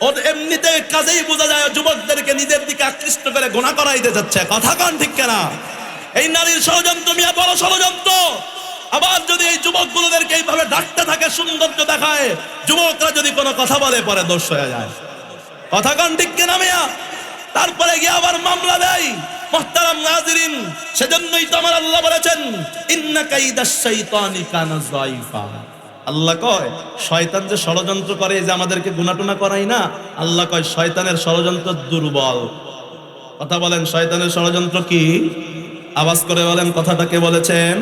ওর এমনিতে কাজেই বোঝা যায় যুবকদেরকে নিজের দিকে আকৃষ্ট করে গুনাহ করাইতে যাচ্ছে। কথা কোন ঠিক কিনা? এই নারীর ষড়যন্ত্র মিয়া বড় ষড়যন্ত্র। আবার যদি এই যুবকগুলোদেরকে এইভাবে ডাকতে থাকে, সৌন্দর্য দেখায়, যুবকরা যদি কোনো কথা বলে পরে দোষ হয়ে যায়। কথা কোন ঠিক কিনা মিয়া? তারপরে গিয়ে আবার মামলা দেয়। মুহতারাম নাজিরিন, সেজন্যই তো আমার আল্লাহ বলেছেন, ইন্না কাইদাশ শাইতানি কানা যায়ফা। আল্লাহ কয় শয়তান যে ষড়যন্ত্র করে, যে আমাদেরকে গুনাহ-টুনা করাই না, আল্লাহ কয় শয়তানের ষড়যন্ত্র দুর্বল। কথা বলেন, শয়তানের ষড়যন্ত্র কি? আওয়াজ করে বলেন, কথাটা কে বলেছেন?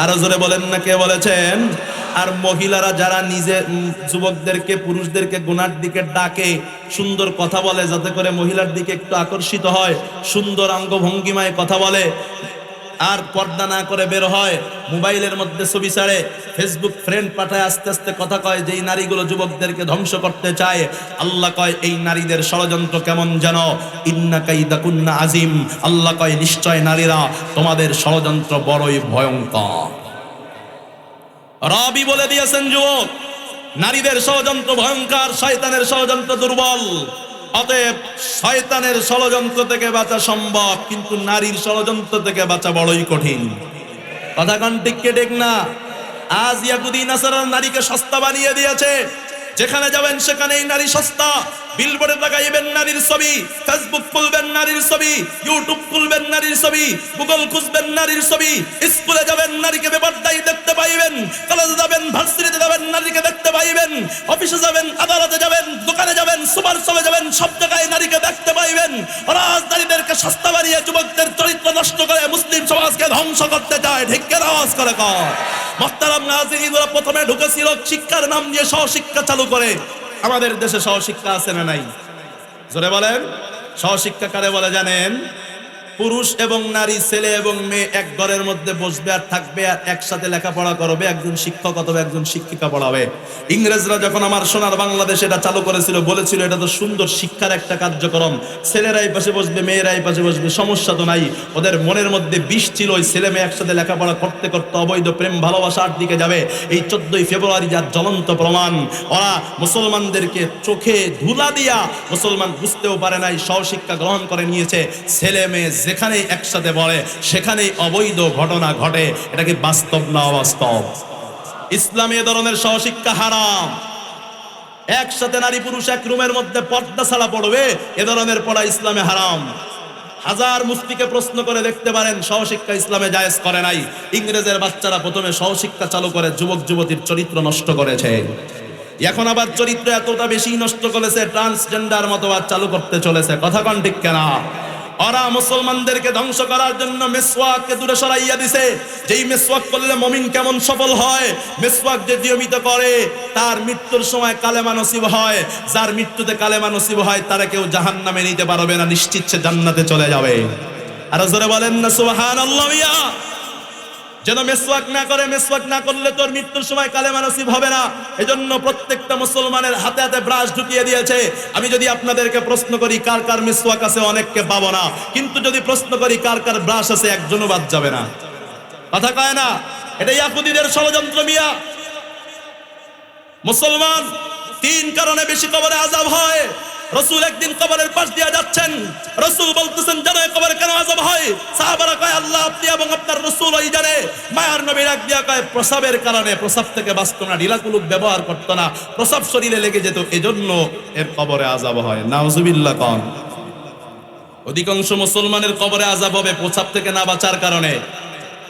আরো জোরে বলেন না, কে বলেছেন? আর মহিলারা যারা নিজে যুবকদেরকে, পুরুষদেরকে গুনার দিকে ডাকে, সুন্দর কথা বলে যাতে করে মহিলার দিকে একটু আকর্ষিত হয়, সুন্দর অঙ্গভঙ্গিমায় কথা বলে, আর পর্দা না করে বের হয়, মোবাইলের মধ্যে ছবি ছাড়ে, ফেসবুক ফ্রেন্ড পাঠায়, আস্তে আস্তে কথা কয়, যেই নারীগুলো যুবকদেরকে ধ্বংস করতে চায়, আল্লাহ কয় এই নারীদের ষড়যন্ত্র কেমন যেন, ইন্না কাইদাকুন্না আজিম। আল্লাহ কয় নিশ্চয় নারীরা, তোমাদের ষড়যন্ত্র বড়ই ভয়ঙ্কর। রবি বলে দিয়েছেন যুবক, নারীদের ষড়যন্ত্র ভয়ঙ্কর, শয়তানের ষড়যন্ত্র দুর্বল। অতএব শয়তানের ষড়যন্ত্র থেকে বাঁচা সম্ভব, কিন্তু নারীর ষড়যন্ত্র থেকে বাঁচা বড়ই কঠিন। কথা কোন ঠিক কি ঠিক না? আজ ইয়াহুদি নাসারা নারীকে সস্তা বানিয়ে দিয়েছে। যেখানে যাবেন সেখানেই নারী সস্তা। বিলবোর্ডে লাগাইবেন নারীর ছবি, ফেসবুক খুলবেন নারীর ছবি, ইউটিউব খুলবেন নারীর ছবি, গুগল খুঁজবেন নারীর ছবি। স্কুলে যাবেন নারীকে বেপরদাই দেখতে পাইবেন, কলেজে যাবেন ভার্সিটিতে যাবেন নারীকে দেখতে পাইবেন, অফিসে যাবেন, আদালতে যাবেন, দোকানে যাবেন, সুপার শপে যাবেন, সব জায়গায় নারীকে দেখতে পাইবেন। ওরা আজ নারীদেরকে সস্তা বানিয়ে যুবকদের চরিত্র নষ্ট করে মুসলিম সমাজকে ধ্বংস করতে চায়। ঠিক কিনা আওয়াজ করে কর। মুহতারাম নাযিরিন, ওরা প্রথমে ঢুকেছিল শিক্ষার নাম নিয়ে সহশিক্ষা চালু করে। আমাদের দেশে সহশিক্ষা আছে না নাই? জোরে বলেন। সহশিক্ষা কারে বলে জানেন? পুরুষ এবং নারী, ছেলে এবং মেয়ে এক ঘরের মধ্যে বসবে আর থাকবে আর একসাথে লেখাপড়া করবে, একজন শিক্ষক অথবা একজন শিক্ষিকা পড়াবে। ইংরেজরা যখন আমার সোনার বাংলাদেশে এটা চালু করেছিল, বলেছিল এটা তো সুন্দর শিক্ষার একটা কার্যক্রম, ছেলেরাই পাশে বসবে মেয়েরাই পাশে বসবে, সমস্যা তো নাই। ওদের মনের মধ্যে বিষ ছিল, ওই ছেলে মেয়ে একসাথে লেখাপড়া করতে করতে অবৈধ প্রেম ভালোবাসার দিকে যাবে। এই 14ই ফেব্রুয়ারি যার জ্বলন্ত প্রমাণ। ওরা মুসলমানদেরকে চোখে ধুলা দিয়া, মুসলমান বুঝতেও পারে নাই, সহশিক্ষা গ্রহণ করে নিয়েছে। ছেলে মেয়ে যেখানেই একসাথে বলে সেখানেই অবৈধ ঘটনা ঘটে। এটা কি বাস্তব না অবাস্তব? ইসলামে এ ধরনের সহশিক্ষা হারাম। একসাথে নারী পুরুষ এক রুমের মধ্যে পর্দা ছাড়া পড়বে, এ ধরনের পড়া ইসলামে হারাম। হাজার মুফতিকে প্রশ্ন করে দেখতে পারেন, সহশিক্ষা ইসলামে জায়েজ করে নাই। ইংরেজের বাচ্চারা প্রথমে সহশিক্ষা চালু করে যুবক যুবতীর চরিত্র নষ্ট করেছে। এখন আবার চরিত্র এতটা বেশি নষ্ট করেছে, ট্রান্সজেন্ডার মতবাদ চালু করতে চলেছে। কথা কন ঠিক কিনা? ওরা মুসলমানদেরকে ধ্বংস করার জন্য মেসওয়াককে দূরে সরাইয়া দিছে। যেই মেসওয়াক করলে মুমিন কেমন সফল হয়, মেসওয়াক যে নিয়মিত করে তার মৃত্যুর সময় কালেমা নসিব হয়। যার মৃত্যুতে কালেমা নসিব হয় তারা কেউ জাহান্নামে নিতে পারবে না, নিশ্চিত সে জান্নাতে চলে যাবে। আর জোরে বলেন না সুবহানাল্লাহ। যেন মেসওয়াক না করে, মেসওয়াক না করলে তোর মৃত্যুর সময় কালেমা নসিব হবে না। এজন্য প্রত্যেকটা মুসলমানের হাতে হাতে ব্রাশ ঢুকিয়ে দিয়েছে। আমি যদি আপনাদেরকে প্রশ্ন করি কার কার মেসওয়াক আছে, অনেককে পাবো না। কিন্তু যদি প্রশ্ন করি কার কার ব্রাশ আছে, একজনও বাদ যাবে না। কথা কয় না? এটা ইয়াহুদীদের ষড়যন্ত্র মিয়া। মুসলমান 3 কারণে বেশি কবরে আযাব হয়। রাসূল একদিন কবরের পাশ দিয়ে যাচ্ছেন, রাসূল বলতেছেন জানো কবরে কেন আযাব হয়? সাহাবারা কয় আল্লাহ আপনি এবং আপনার রাসূল ওই জানে। মায়ার নবী ডাক দিয়া কয় প্রসাবের কারণে, প্রসাব থেকে বাঁচতো না, ঢিলাকুলুক ব্যবহার করতো না, প্রসাব শরীরে লেগে যেত, এজন্য এর কবরে আযাব হয়। নাউজুবিল্লাহ কন। অধিকাংশ মুসলমানের কবরে আযাব হবে প্রসাব থেকে না বাঁচার কারণে।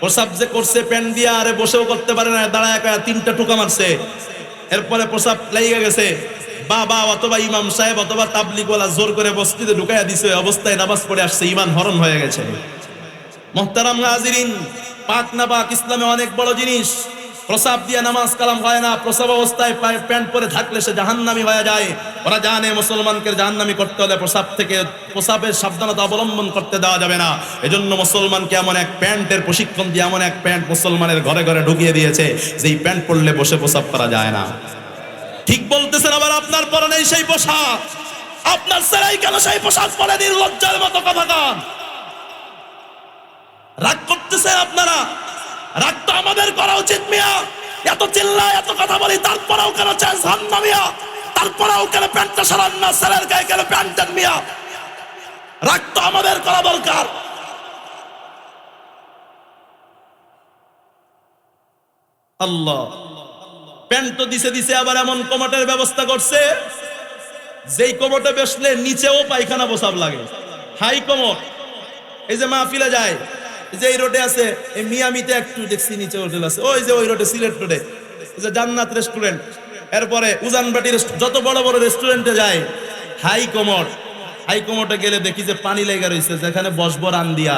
প্রসাব যে করছে প্যান্ট দিয়া, আরে বসেও করতে পারে না, দাঁড়ায় 3টা টোকা মারছে, এরপরে প্রসাব লেগে গেছে, বাবা অথবা ইমাম সাহেব অথবা তাবলিগওয়ালা জোর করে মসজিদে ঢুকাইয়া দিছে, অবস্থায় নামাজ পড়ে আসছে, ঈমান হরণ হয়ে গেছে। মুহতারাম নাযিরিন, পাক না পাক ইসলামে অনেক বড় জিনিস। প্রসাব দিয়ে নামাজ কালাম হয় না। প্রসাব অবস্থায় প্যান্ট পরে থাকলে সে জাহান্নামী হয়ে যায়। ওরা জানে মুসলমানকে জাহান্নামী করতে হলে প্রসাবের সাবধানতা অবলম্বন করতে দেওয়া যাবে না। এজন্য মুসলমানকে এমন এক প্যান্টের প্রশিক্ষণ দিয়ে এমন এক প্যান্ট মুসলমানের ঘরে ঘরে ঢুকিয়ে দিয়েছে, যেই প্যান্ট পরলে বসে প্রসাব করা যায় না। ঠিক বলতেছেন। আবার আপনার পরে নেই সেই পোশাক, আপনার ছেলেই কেন সেই পোশাক পরে? নির্লজ্জার মতো কথা কন। রাগ করতেছেন আপনারা? রাগ তো আমাদের করা উচিত মিয়া। এত চিল্লা এত কথা বলি, তারপরেও কেন চেঞ্জ হন না মিয়া? তারপরেও কেন প্যান্টটা সরান না? ছেলের গায়ে কেন প্যান্ট দেন মিয়া? রাগ তো আমাদের করা দরকার। আল্লাহ প্যান্ট তো দিছে দিছে, আবার এমন কমোটের ব্যবস্থা করছে যেই কমোটে বসলে নিচেও পায়খানা প্রসাব লাগে। High commode. এই যে মাহফিলে যায়, এই যে এই রোডে আছে, এই মিয়ামিতে একটু দেখছি নিচে হোটেল আছে, ওই যে ওই রোডে সিলেট রোডে এই যে জান্নাত রেস্টুরেন্ট, এরপরে উজানবাটি, যত বড় বড় রেস্টুরেন্টে যায় হাই কমোট। হাই কমোটে গেলে দেখি যে পানি লেগে রয়েছে, যেখানে বসবো রান দিয়া।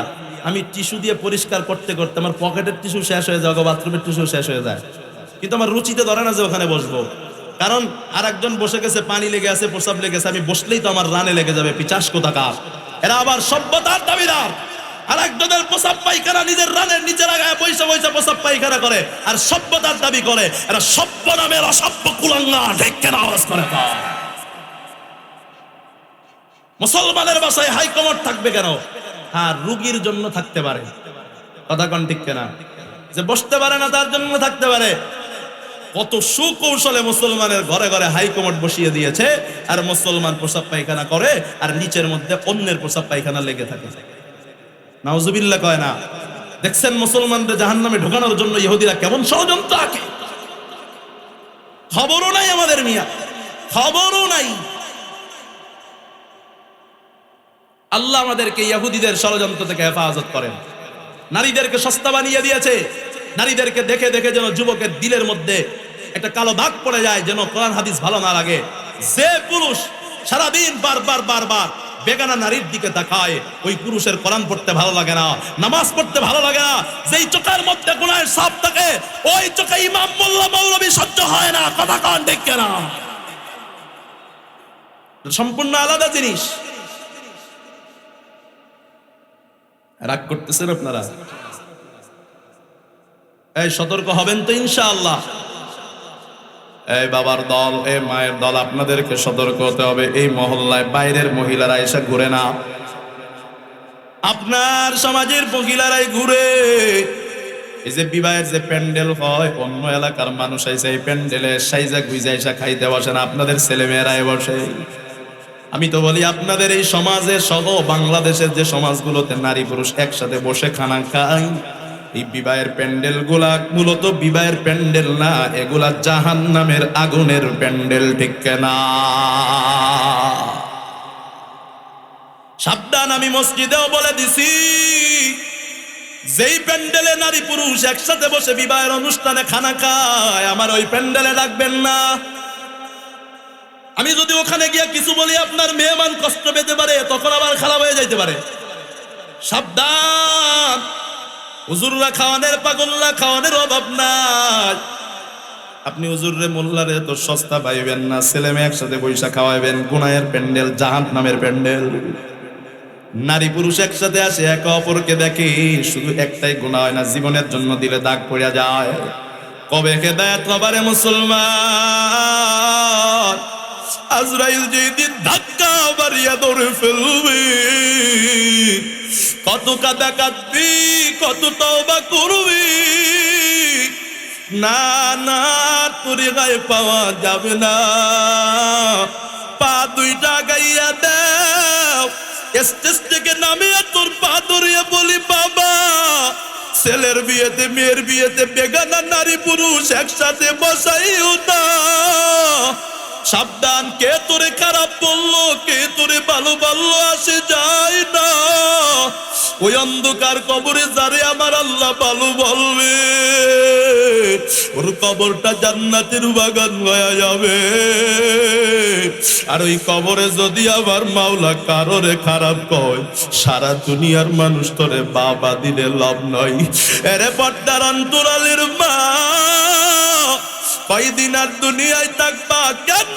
আমি টিস্যু দিয়ে পরিষ্কার করতে করতে আমার পকেটের টিস্যু শেষ হয়ে যায়, বাথরুমের টিস্যু শেষ হয়ে যায়, কিন্তু আমার রুচিতে ধরে না যে ওখানে বসবো। কারণ আর একজন বসে গেছে, পানি লেগে আছে, প্রসাব লেগেছে, আমি বসলেই তো আমার রানে লেগে যাবে। পিচাস কোথাকার এরা আবার সভ্যতার দাবিদার। আর একজনের প্রসাব পায়খানা নিজের রানের নিচে লাগায় পয়সা পয়সা প্রসাব পায়খানা করে আর সভ্যতার দাবি করে। এরা সভ্য নামের অসভ্য কুলাঙ্গার। ঠিক কিনা আওয়াজ করে? মুসলমানের বাসায় হাইকমোট থাকবে কেন? হ্যাঁ, রুগীর জন্য থাকতে পারে। কথা কন ঠিক কিনা? যে বসতে পারে না তার জন্য থাকতে পারে। কত সুকৌশলে মুসলমানের ঘরে ঘরে হাইকমোট বসিয়ে দিয়েছে, আর মুসলমান প্রসাব পায়খানা করে আর নিচের মধ্যে অন্যের প্রসাব পায়খানা লেগে থাকে। নাউজুবিল্লাহ কয় না? দেখছেন মুসলমানদের জাহান্নামে ঢোকানোর জন্য ইহুদিরা কেমন ষড়যন্ত্র আঁকে। খবরও নাই আমাদের মিয়া, খবরও নাই। আল্লাহ আমাদেরকে ইহুদিদের ষড়যন্ত্র থেকে হেফাজত করেন। নারীদেরকে সস্তা বানিয়ে দিয়েছে। নারীদেরকে দেখে দেখে যেন যুবকের দিলের মধ্যে একটা কালো দাগ পড়ে যায়, যেন কোরআন হাদিস ভালো না লাগে। যে পুরুষ সারাদিন বারবার বারবার বেগানা নারীর দিকে তাকায়, ওই পুরুষের কোরআন পড়তে ভালো লাগে না, নামাজ পড়তে ভালো লাগে না। যেই চোখের মধ্যে গুনাহের ছাপ থাকে, ওই চোখে ইমাম মোল্লা মৌলবী সহ্য হয় না। কথা কন ঠিক না? সম্পূর্ণ আলাদা জিনিস। রাগ করতেছেন আপনারা? এই সতর্ক হবেন তো ইনশাআল্লাহ। এই বাবার দল, এই মায়ের দল, আপনাদেরকে সতর্ক হতে হবে। এই মহল্লায় বাইরের মহিলারা এসে ঘুরে না, আপনার সমাজের মহিলারাই ঘুরে। এই যে বিবাহের যে প্যান্ডেল হয়, অন্য এলাকার মানুষ এসে এই প্যান্ডেলে সাইজা গুইজা এসে খাইতে বসে না, আপনাদের ছেলেমেয়েরাই বসে। আমি তো বলি আপনাদের এই সমাজে সহ বাংলাদেশের যে সমাজগুলোতে নারী পুরুষ একসাথে বসে খানা খায়, এই বিবাহের প্যান্ডেল গুলা মূলত বিবাহের প্যান্ডেল না, এগুলা জাহান্নামের আগুনের প্যান্ডেল, ঠিক না? সাবধান, আমি মসজিদেও বলে দিছি, যেই প্যান্ডেলে নারী পুরুষ একসাথে বসে বিবাহের অনুষ্ঠানে খানা খায়, আমার ওই প্যান্ডেলে ডাকবেন না। আমি যদি ওখানে গিয়ে কিছু বলি আপনার মেহমান কষ্ট পেতে পারে, তখন আবার খারাপ হয়ে যাইতে পারে। সাবধান, হুজুররা খাওয়ানের পাগলরা খাওয়ানের অভাব নাই। আপনি হুজুররে মোল্লারে তো সস্তা পাইবেন না, ছেলে মেয়ে একসাথে পয়সা খাওয়াইবেন। গুনাহের প্যান্ডেল, জাহান্নামের প্যান্ডেল। নারী পুরুষ একসাথে আসে, একে অপরকে দেখে, শুধু একটাই গুনাহ হয় না, জীবনের জন্য দিলে দাগ পড়ে যায়। কবে হেদায়েত হবারে মুসলমান? আজরাইল যেদিন ধাক্কা মারিয়া ধরে ফেলবে, কত কাদা কাঁদবি, কত তওবা করবি, না না তোর গায়ে পাওয়া যাবে না। পা দুইটা গাইয়া দাও, স্টেজ থেকে নামিয়ে তোর পা ধরিয়ে বলি, বাবা ছেলের বিয়েতে মেয়ের বিয়েতে বেগানা নারী পুরুষ একসাথে বসাইও না। সাবধান, কে তোরে খারাপ বললো, কে তোরে ভালো বললো, আসে যায় না। ওই অন্ধকার কবরে যারে আমার আল্লাহ ভালো বলবে, ওর কবরটা জান্নাতের বাগান হয়ে যাবে। আর ওই কবরে যদি আবার মাওলা কারোরে খারাপ কয়, সারা দুনিয়ার মানুষ তোরে বাবা দিলে লাভ নয়। এরে পর্দার অন্তরালের মা, কয়দিন আর দুনিয়ায় থাকবা কেন?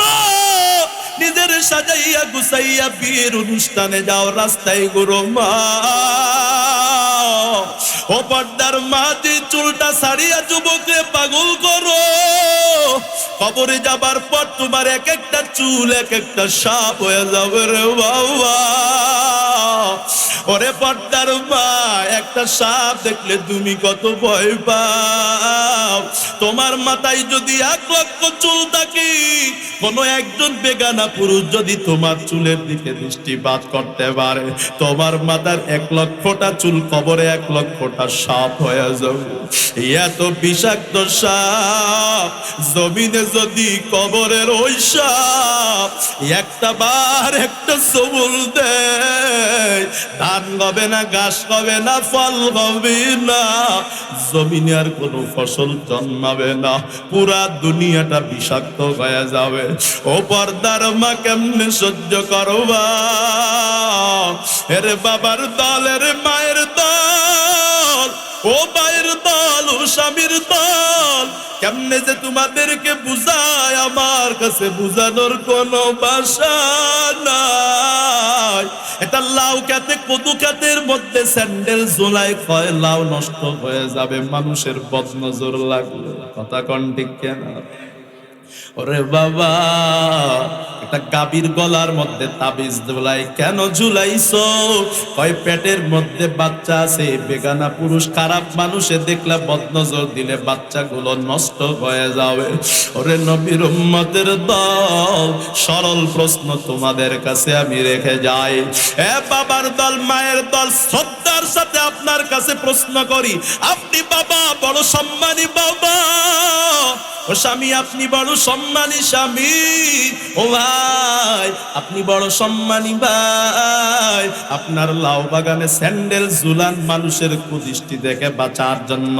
নিজের সাজাইয়া গুছাইয়া বিয়ের অনুষ্ঠানে যাও, রাস্তায় ঘুরো মা। ও পর্দার মা, যে চুলটা ছাড়িয়া যুবকরে পাগল করো, কবরে যাবার পর তোমার এক একটা চুল এক একটা সাপ হয়ে যাবে রে বাবা। ওরে পর্দার মা, একটা সাপ দেখলে তুমি কত ভয় পাও। তোমার মাথায় যদি 1 লক্ষ চুল থাকে, কোন একজন বেগানা পুরুষ যদি তোমার চুলের দিকে দৃষ্টিপাত করতে পারে, তোমার মাথার 1 লক্ষটা চুল কবরে 1 লক্ষটা সাপ হয়ে যাবে। এত বিষাক্ত সাপ জমিনে যদি কবরের ওই সাপ একটা বার একটা সবল দেয়, ধান হবে না, ঘাস হবে না, ফল হবে না, জমিনে আর কোনো ফসল জন্মাবে না, পুরা দুনিয়াটা বিষাক্ত হয়ে যাবে। ও পর্দার মা, কেমনে সহ্য করবা? এর বাবার দল, এর মায়ের দল, ও মায়ের দল, ও স্বামীর দল, কেমনে যে তোমাদেরকে বুঝায়, আমার কাছে বুঝানোর কোনো ভাষা নাই। এটা লাউ খেতে কদু খেতের মধ্যে স্যান্ডেল ঝোলায়, কয় লাউ নষ্ট হয়ে যাবে মানুষের বদনজর লাগলো। কথা কন ঠিক কেনা? ওরে বাবা, একটা গাভীর গলার মধ্যে তাবিজ ঝুলাই কেন ঝুলাইছো? কয় পেটের মধ্যে বাচ্চা আছে, বেগানা পুরুষ খারাপ মানুষে দেখলে বদনজর দিলে বাচ্চাগুলো নষ্ট হয়ে যাবে। ওরে নবীর উম্মতের দল, সরল প্রশ্ন তোমাদের কাছে আমি রেখে যাই। এ বাবার দল, মায়ের দল, শ্রদ্ধার সাথে আপনার কাছে প্রশ্ন করি, আপনি বাবা বড় সম্মানী বাবা, ও স্বামী আপনি বড় সম্মানী স্বামী, ও ভাই আপনি বড় সম্মানী ভাই, আপনার লাউ বাগানে স্যান্ডেল ঝুলান মানুষের কুদৃষ্টি দেখে বাঁচার জন্য।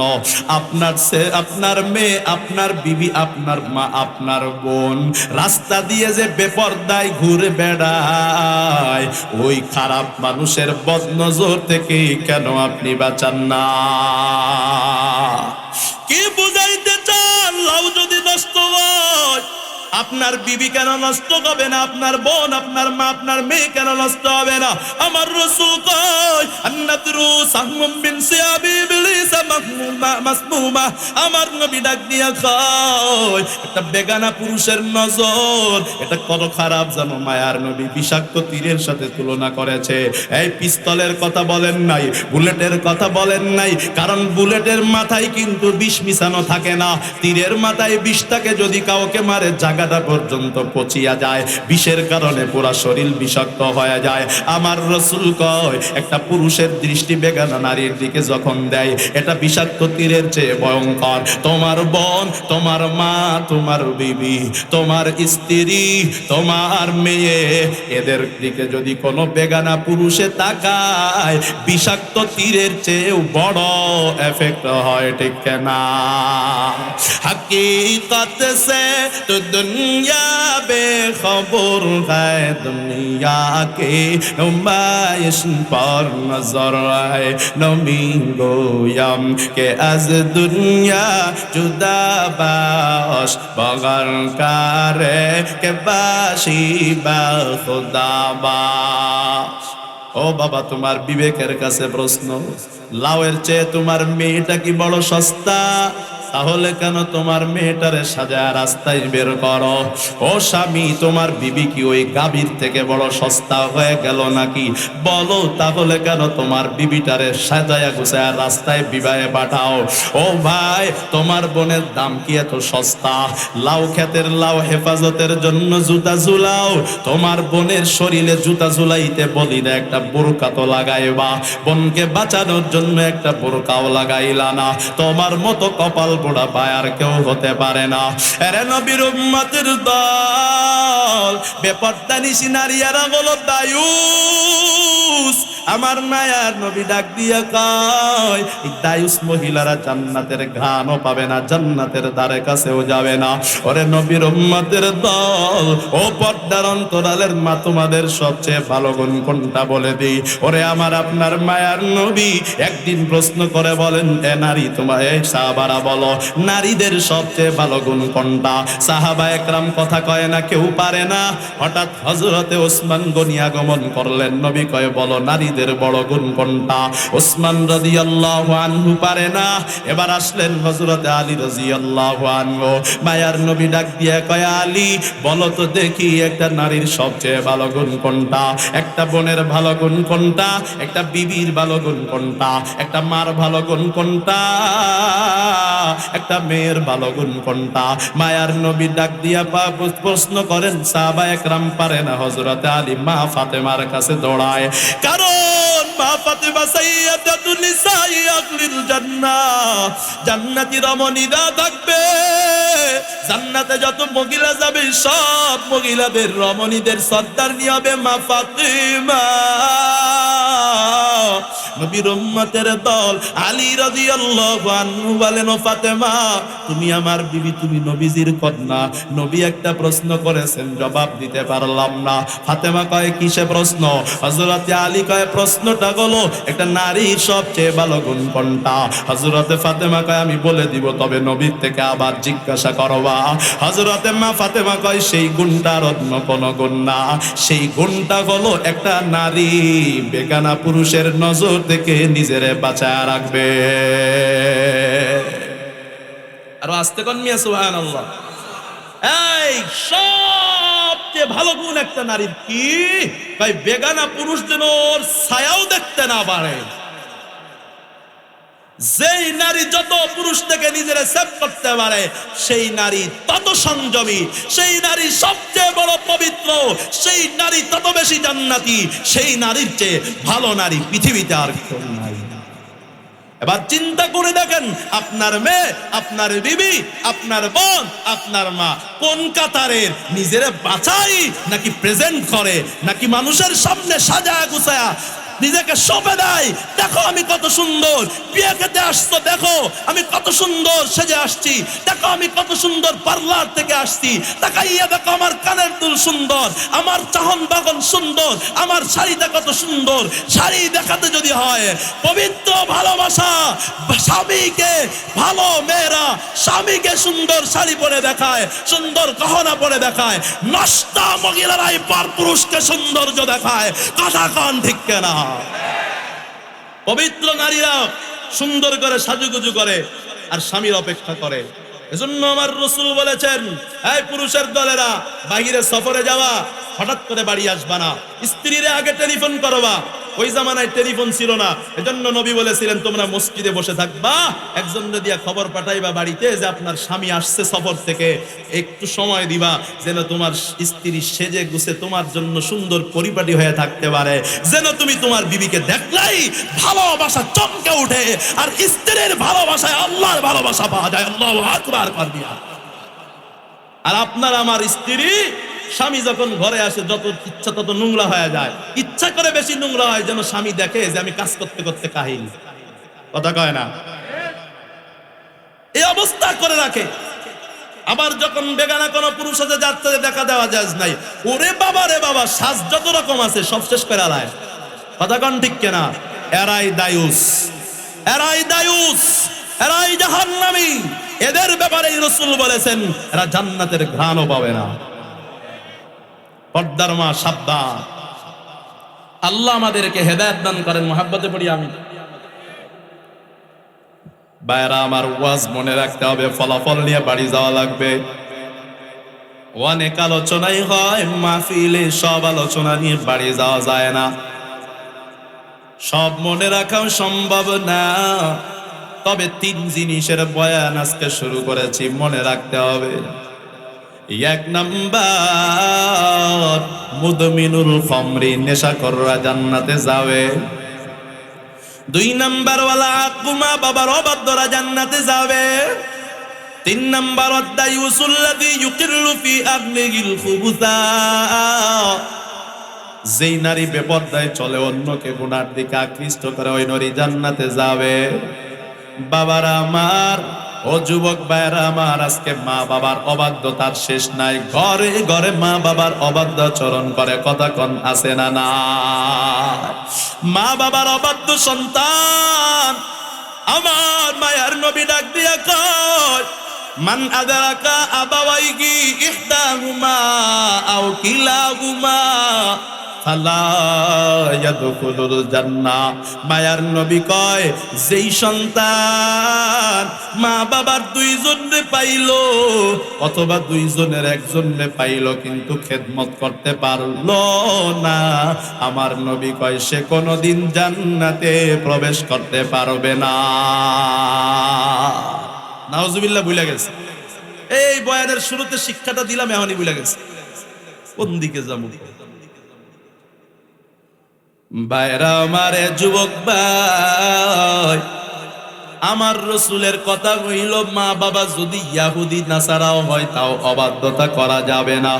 আপনার মেয়ে, আপনার বিবি, আপনার মা, আপনার বোন রাস্তা দিয়ে যে বেপরদায় ঘুরে বেড়ায়, ওই খারাপ মানুষের বদনজর থেকে কেন আপনি বাঁচান না? কি বুঝাইতে চান? লাউ যদি নষ্ট হয়, আপনার বিবি কেন নষ্ট হবে না? আপনার বোন, আপনার মা, আপনার মেয়ে কেন নষ্ট হবে না? আমার রাসূল কয় আন্নাদরু সাহমুম বিন সিয়াবি ইবলিস মাসমুমা। আমার নবী ডাক দিয়া কয় একটা বেগানা পুরুষের নজর এটা কত খারাপ জানো? মায়ার নবী বিষাক্ত তীরের সাথে তুলনা করেছে। এই পিস্তলের কথা বলেন নাই, বুলেটের কথা বলেন নাই, কারণ বুলেটের মাথায় কিন্তু বিষ মিশানো থাকে না। তীরের মাথায় বিষ থাকে, যদি কাউকে মারে জায়গাটা পর্যন্ত পচিয়া যায়, বিষের কারণে পুরা শরীর বিষাক্ত হয়ে যায়। আমার রাসূল কয় একটা পুরুষের দৃষ্টি বেগানা নারীর দিকে যখন দেয়, এটা বিষাক্ত তীরের চেয়ে ভয়ঙ্কর। তোমার বোন, তোমার মা, তোমার বিবি, তোমার স্ত্রী, তোমার মেয়ে, এদের দিকে যদি কোনো বেগানা পুরুষে তাকায়, বিষাক্ত তীরের চেয়েও বড় এফেক্ট হয়, ঠিক না? हकीकत से तो दुनिया बेखबर है, दुनिया के नुमाइश पर नजर है। नमी गोयम के az दुनिया जुदा बाश बगर करे के बाशी बा खुदा बाश। ও বাবা, তোমার বিবেকের কাছে প্রশ্ন, লাউয়ের চেয়ে তোমার মেয়েটা কি বড় সস্তা? তাহলে কেন তোমার মেয়েটারে সাজায় রাস্তায় বের করো? ও স্বামী, তোমার বিবি কি ওই গাভীর থেকে বড় সস্তা হয়ে গেল নাকি? বলো, তাহলে কেন তোমার বিবিটারে সাজায়া গুছায়া রাস্তায় বিবাহে পাঠাও? ও ভাই, তোমার বোনের দাম কি এত সস্তা? লাউ ক্ষেতের লাউ হেফাজতের জন্য জুতা ঝুলাও, তোমার বোনের শরীরে জুতা ঝুলাইতে বলি না একটা বোরকা তো লাগাইবা, বোনকে বাঁচানোর জন্য একটা বোরকাও লাগাইলা না। তোমার মতো কপাল পোড়া পায়ার কেউ হতে পারে না। এরে নবীর উম্মতের দল, বেপরদা নিশি নারীরা হলো দায়ুস। আমার মায়ার নবী ডাক দিয়া কয় এই দায়ুস মহিলারা জান্নাতের ঘ্রাণও পাবে না, জান্নাতের দ্বারে কাছেও যাবে না। ওরে নবীর উম্মতের দল, ও পর্দার অন্তরালের মা, তোমাদের সবচেয়ে ভালো গুণ কোনটা বলে দিই। ওরে আমার আপনার মায়ার নবী একদিন প্রশ্ন করে বলেন, এ নারী, তোমার এই সাহাবারা বলো, নারীদের সবচেয়ে ভালো গুণ কোনটা? সাহাবা একরাম কথা কয় না, কেউ পারে না। হঠাৎ হযরতে ওসমান গনি আগমন করলেন। নবী কয়, বলো নারীদের বড় গুণ কোনটা? ওসমান রাদিয়াল্লাহু আনহু পারে না। এবার আসলেন হযরতে আলী রাদিয়াল্লাহু আনহু। মায়ার নবী ডাক দিয়ে কয়, আলী বলো তো দেখি, একটা নারীর সবচেয়ে ভালো গুণ কোনটা? একটা বোনের ভালো গুণ কোনটা? একটা বিবির ভালো গুণ কোনটা? একটা মার ভালো গুণ কোনটা? একটা মেয়ের ভালো গুণ কোনটা? মায়ার নবী ডাক দিয়া প্রশ্ন করেন, সাহাবা একরাম পারে না। হযরতে আলী মা ফাতেমার কাছে দৌড়ায়, কারণ মা ফাতেমা সাইয়্যিদাতুন নিসাই আহলিল জান্নাহ, জান্নাতি রমণীরা থাকবে। জান্নাতে যত মহিলা যাবে, সব মহিলাদের রমণীদের সর্দার নিয়ে হবে মা ফাতেমা। নবীর উম্মতের দল আলী রাদিয়াল্লাহু আনহু বলেন, ও ফাতেমা, তুমি আমার বিবি, তুমি নবীজির কন্যা। নবী একটা প্রশ্ন করেছেন, জবাব দিতে পারলাম না। ফাতেমা কয়, কিসে প্রশ্ন? হযরতে আলী কয়, প্রশ্নটা হলো একটা নারীর সবচেয়ে ভালো গুণ কোনটা? হযরতে ফাতেমা কয়, আমি বলে দিব, তবে নবীর থেকে আবার জিজ্ঞাসা করবা। হযরতে মা ফাতেমা কয়, সেই গুণটার অন্য কোনো গুণ না, সেই গুণটা হলো একটা নারী বেগানা পুরুষের নজর থেকে নিজেরে বাঁচায় রাখবে। আরো আস্তে কোন মিয়া সুবহানাল্লাহ। এই সবচেয়ে ভালো গুণ একটা নারীর কি, ভাই বেগানা পুরুষ যেন ওর ছায়াও দেখতে না পারে। যেই নারী যত পুরুষ থেকে নিজেরা সেভ করতে পারে সেই নারী তত সংযমী, সেই নারী সবচেয়ে বড় পবিত্র, সেই নারী তত বেশি জান্নাতি। সেই নারীর চেয়ে ভালো নারী পৃথিবীতে আর কেউ নাই। এবার চিন্তা করে দেখেন, আপনার মেয়ে, আপনার বিবি, আপনার বোন, আপনার মা কোন কাতারের, নিজেরা বাঁচাই নাকি প্রেজেন্ট করে, নাকি মানুষের সামনে সাজায় গুছায়া নিজেকে সঁপে দেয়? দেখো আমি কত সুন্দর, বিয়ে খেতে আসছো, দেখো আমি কত সুন্দর সেজে আসছি, দেখো আমি কত সুন্দর পার্লার থেকে আসছি, তাকাইয়া দেখো আমার কানের দুল সুন্দর, আমার চাহন বাগন সুন্দর, আমার শাড়িটা কত সুন্দর। শাড়ি দেখাতে যদি হয় পবিত্র ভালোবাসা, স্বামীকে, ভালো মেয়েরা স্বামীকে সুন্দর শাড়ি পরে দেখায়, সুন্দর গহনা পরে দেখায়। নষ্ট মহিলারাই পর পুরুষকে সৌন্দর্য দেখায়। কথা কন ঠিক কেনা? পবিত্র নারীরা সুন্দর করে সাজুগুজু করে আর স্বামীর অপেক্ষা করে। এজন্য আমার রাসূল বলেছেন, এই পুরুষের দলেরা বাইরে সফরে যাওয়া, হঠাৎ করে বাড়ি আসবা না, স্ত্রীরে আগে টেলিফোন করবা। ওই জামানায় টেলিফোন ছিল না, এজন্য নবী বলেছিলেন তোমরা মসজিদে বসে থাকবা, একজন দিয়া খবর পাঠাইবা বাড়িতে যে আপনার স্বামী আসছে সফর থেকে, একটু সময় দিবা যেন তোমার স্ত্রী সেজে গুছে তোমার জন্য সুন্দর পরিপাটি হয়ে থাকতে পারে, যেন তুমি তোমার বিবিকে দেখলাই ভালোবাসা চমকে উঠে। আর স্ত্রীর ভালোবাসায় আল্লাহর ভালোবাসা পাওয়া যায়। আল্লাহু আকবার করবিয়া। আর আপনার আমার স্ত্রী, স্বামী যখন ঘরে আসে যত ইচ্ছা তত নোংরা হয়ে যায়, ইচ্ছা করে বেশি নোংরা হয় যেন স্বামী দেখে যে আমি কাজ করতে করতে কাহিল। কথা কয় না? এই অবস্থা করে রাখে। আবার যখন বেগানা কোনো পুরুষ আছে যার সাথে দেখা দেওয়া যায় নাই, ওরে বাবা রে বাবা, সাজ যত রকম আছে সব শেষ করে আলায়। কথা কন ঠিক কেনা? এরাই দায়ুস, এরাই দায়ুস, এরাই জাহান্নামী। এদের ব্যাপারে রাসূল বলেছেন এরা জান্নাতের ঘ্রাণও পাবে না। পর্দার মা সাবধান। আল্লাহ আমাদেরকে হেদায়েত দান করেন। মুহাব্বতে পড়ি আমি। বাইরা আমার ওয়াজ মনে রাখতে হবে, ফলাফল নিয়ে বাড়ি যাওয়া লাগবে। অনেক আলোচনাই হয় মাহফিলে, সব আলোচনা নিয়ে বাড়ি যাওয়া যায় না, সব মনে রাখাও সম্ভব না। তবে 3 জিনিসের বয়ান আজকে শুরু করেছি, মনে রাখতে হবে। 1 নাম্বার, মুদমিনুল খামরি, নেশাখোররা জান্নাতে যাবে। 2 নাম্বার, ওয়ালা আকুমা, বাবার অবাধ্যরা জান্নাতে যাবে। 3 নাম্বার, আদ-দায়ুসুল্লাযী ইউকিরু ফি আহলিহিল খুবুসা, যেই নারী বেপরদায় চলে, অন্যকে গুনার দিকে আকৃষ্ট করে, ওই নারী জান্নাতে যাবে। বাবারা আমার, ও যুবক ভাইরা আমার, আজকে মা বাবার অবাধ্যতার শেষ নাই। ঘরে ঘরে মা বাবার অবাধ্য আচরণ করে। কথা কন আছে না? না, মা বাবার অবাধ্য সন্তান। আমার মায়ার নবী ডাক দিয়া কয়, মান আদরাকা আবাওয়াইহি ইহদাহুমা আও কিলাহুমা ফালা ইয়াদখুলুল জান্নাহ। মায়ার নবী কয়, যেই সন্তান মা বাবার 2 জনরে পাইলো অথবা 2 জনের একজনরে পাইলো কিন্তু খেদমত করতে পারলো না, আমার নবী কয় সে কোনোদিন জান্নাতে প্রবেশ করতে পারবে না। নাউজুবিল্লাহ, ভুলে গেছে। এই বয়ানের শুরুতে শিক্ষাটা দিলাম, এখনই ভুলে গেছে। কোন দিকে যাবো? ভাইরা আমারে, যুবক ভাই, আমার রাসূলের কথা হইল মা বাবা যদি ইহুদি নাসারাও হয় তাও অবাধ্যতা করা যাবে না।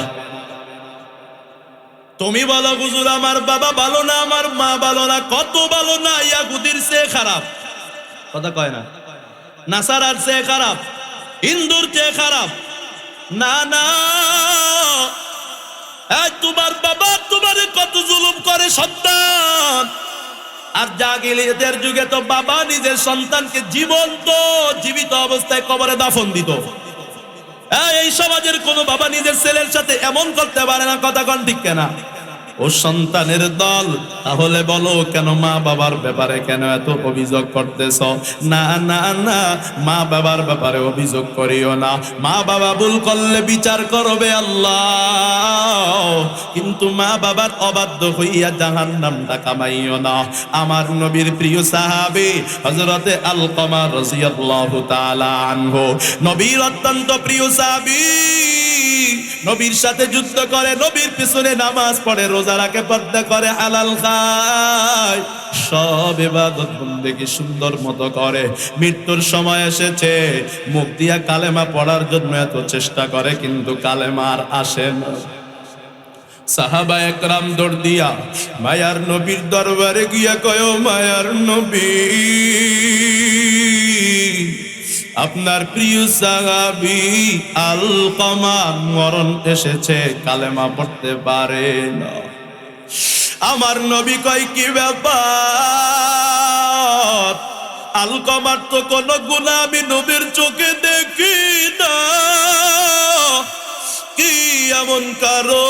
তুমি বলো হুজুর আমার বাবা ভালো না, আমার মা ভালো না। কত ভালো না, ইহুদির চেয়ে খারাপ। কথা কয় না? নাসারার চেয়ে খারাপ, হিন্দুর চেয়ে খারাপ? না না, তোমার বাবা তোমারে কত জুলুম করে সন্তান। আর জাহিলিয়াতের যুগে তো বাবা নিজের সন্তানকে জীবিত অবস্থায় কবরে দাফন দিত। এই সমাজের কোন বাবা নিজের ছেলের সাথে এমন করতে পারে না। কথা কন ঠিক কেনা? ও সন্তানের দল, তাহলে বলো কেন মা বাবার ব্যাপারে কেন এত অভিযোগ করতেছ? না না না, মা বাবার ব্যাপারে অভিযোগ করিও না। মা বাবা ভুল করলে বিচার করবে আল্লাহ, কিন্তু মা বাবার অবাধ্য হইয়া জাহান্নামটা কামাইও না। আমার নবীর প্রিয় সাহাবী হযরতে আলকামা রাদিয়াল্লাহু তাআলা আনহু, নবীর অত্যন্ত প্রিয় সাহাবী, নবীর সাথে যুদ্ধ করে, নবীর পিছনে নামাজ পড়ে, রোজা রাখে, পর্দা করে, হালাল খায়, সব ইবাদত বন্দেগী সুন্দর মতো করে। মৃত্যুর সময় এসেছে, মুখ দিয়া কালেমা পড়ার জন্য এত চেষ্টা করে, কিন্তু কালেমা আর আসে না। সাহাবা একরাম দৌড় দিয়া মায়ার নবীর দরবারে গিয়া কয়, মায়ার নবী, আপনার প্রিয় সাহাবী আলকামা মরণ এসেছে, কালেমা পড়তে পারে না। আমার নবী কয়, কি ব্যাপার? আলকামার তো কোনো গুনাহ আমি নবীর চোখে দেখি না, কি এমন কারণ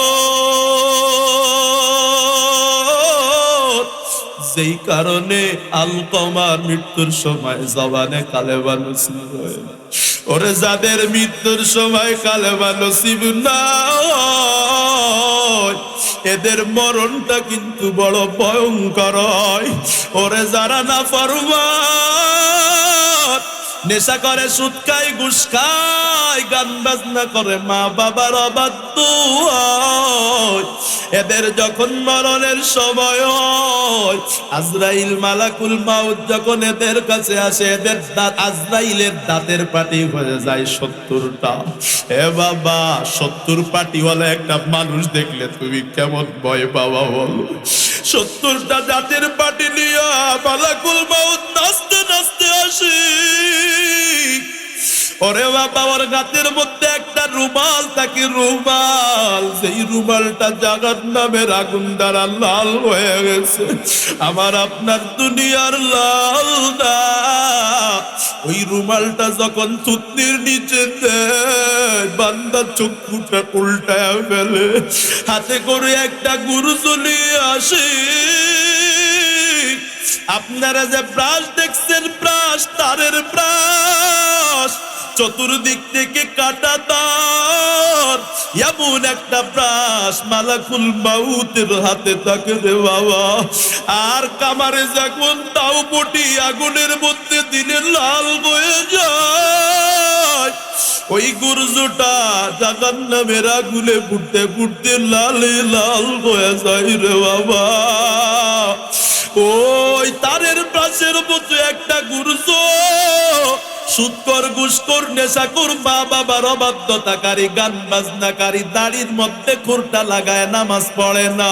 যেই কারণে আলকামার মৃত্যুর সময় জবানে কালেমা নসিব হয় না? ওরে যাদের মৃত্যুর সময় কালেমা নসিব না হয়, এদের মরণটা কিন্তু বড় ভয়ঙ্কর হয়। ওরে যারা নাফরমান, নেশা করে, সুদ খায়, ঘুষ খায়, গান বাজনা করে, মা বাবার অবাধ্য হয়, এদের যখন মরণের সময় হয়, আজরাইল মালাকুল মাউত যখন এদের কাছে আসে, এদের দাঁত, আজরাইলের দাঁতের পাটি হয়ে যায় 70টা। এ বাবা, 70 পাটিওয়ালা একটা মানুষ দেখলে তুমি কেমন ভয় পাবা বলো? 70টা দাঁতের পাটি নিয়ে মালাকুল মাউত নাচতে নাচতে আসে। ওরে বাবা, ওর গাতের মধ্যে একটা রুমাল থাকে, রুমাল, সেই রুমালটা জাহান্নামের আগুন দ্বারা লাল হয়ে গেছে। আমার আপনার দুনিয়ার লাল না, ওই রুমালটা যখন থুতনির নিচে দেয়, বান্দা চক্ষুটা উল্টায় ফেলে, হাতে করে একটা গুরুজু নিয়ে আসে। আপনারা যে ব্রাশ দেখছেন, ব্রাশ, তারের ব্রাশ, চতুর্দিক থেকে কাটা তার, এমন একটা ব্রাশ মালাকুল মাউতের হাতে থাকে রে বাবা। আর কামারে যখন তাও বটি আগুনের মধ্যে দিলে লাল হয়ে যায়, ওই গুরজুটা জাহান্নামের আগুনে ফুটতে ফুটতে লালে লাল হয়ে যায় রে বাবা। ওই তারের ব্রাশের মতো একটা গুরজ, সুদকর, ঘুষখোর, নেশাখোর, মা বাবার অবাধ্যতাকারী, গান বাজনাকারী, দাড়ির মধ্যে খুরটা লাগায় নামাজ পড়ে না,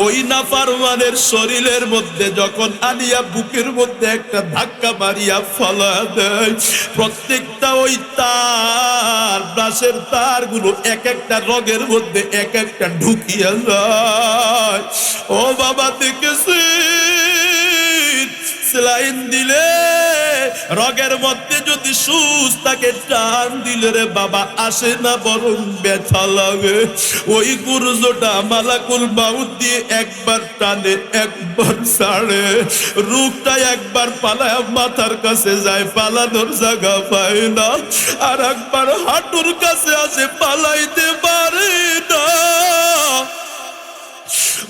ওই নাফরমানের শরীরের মধ্যে যখন আনিয়া বুকের মধ্যে একটা ধাক্কা মারিয়া ফলা দেয়, প্রত্যেকটা ওই তার, ব্রাশের তারগুলো এক একটা রগের মধ্যে এক একটা ঢুকিয়া যায়। ও বাবা, দেখেছি সেলাইন দিলে রগের মধ্যে যদি সুচ তাকে টান দিলে রে বাবা আসে না, বরং ব্যথা লাগে। ওই গুরুজটা মালাকুল মাউত দিয়ে একবার টানে, একবার ছাড়ে, রূপটা একবার পালায় মাথার কাছে যায়, পালানোর জায়গা পায় না, আর একবার হাঁটুর কাছে আসে, পালাইতে পারে না।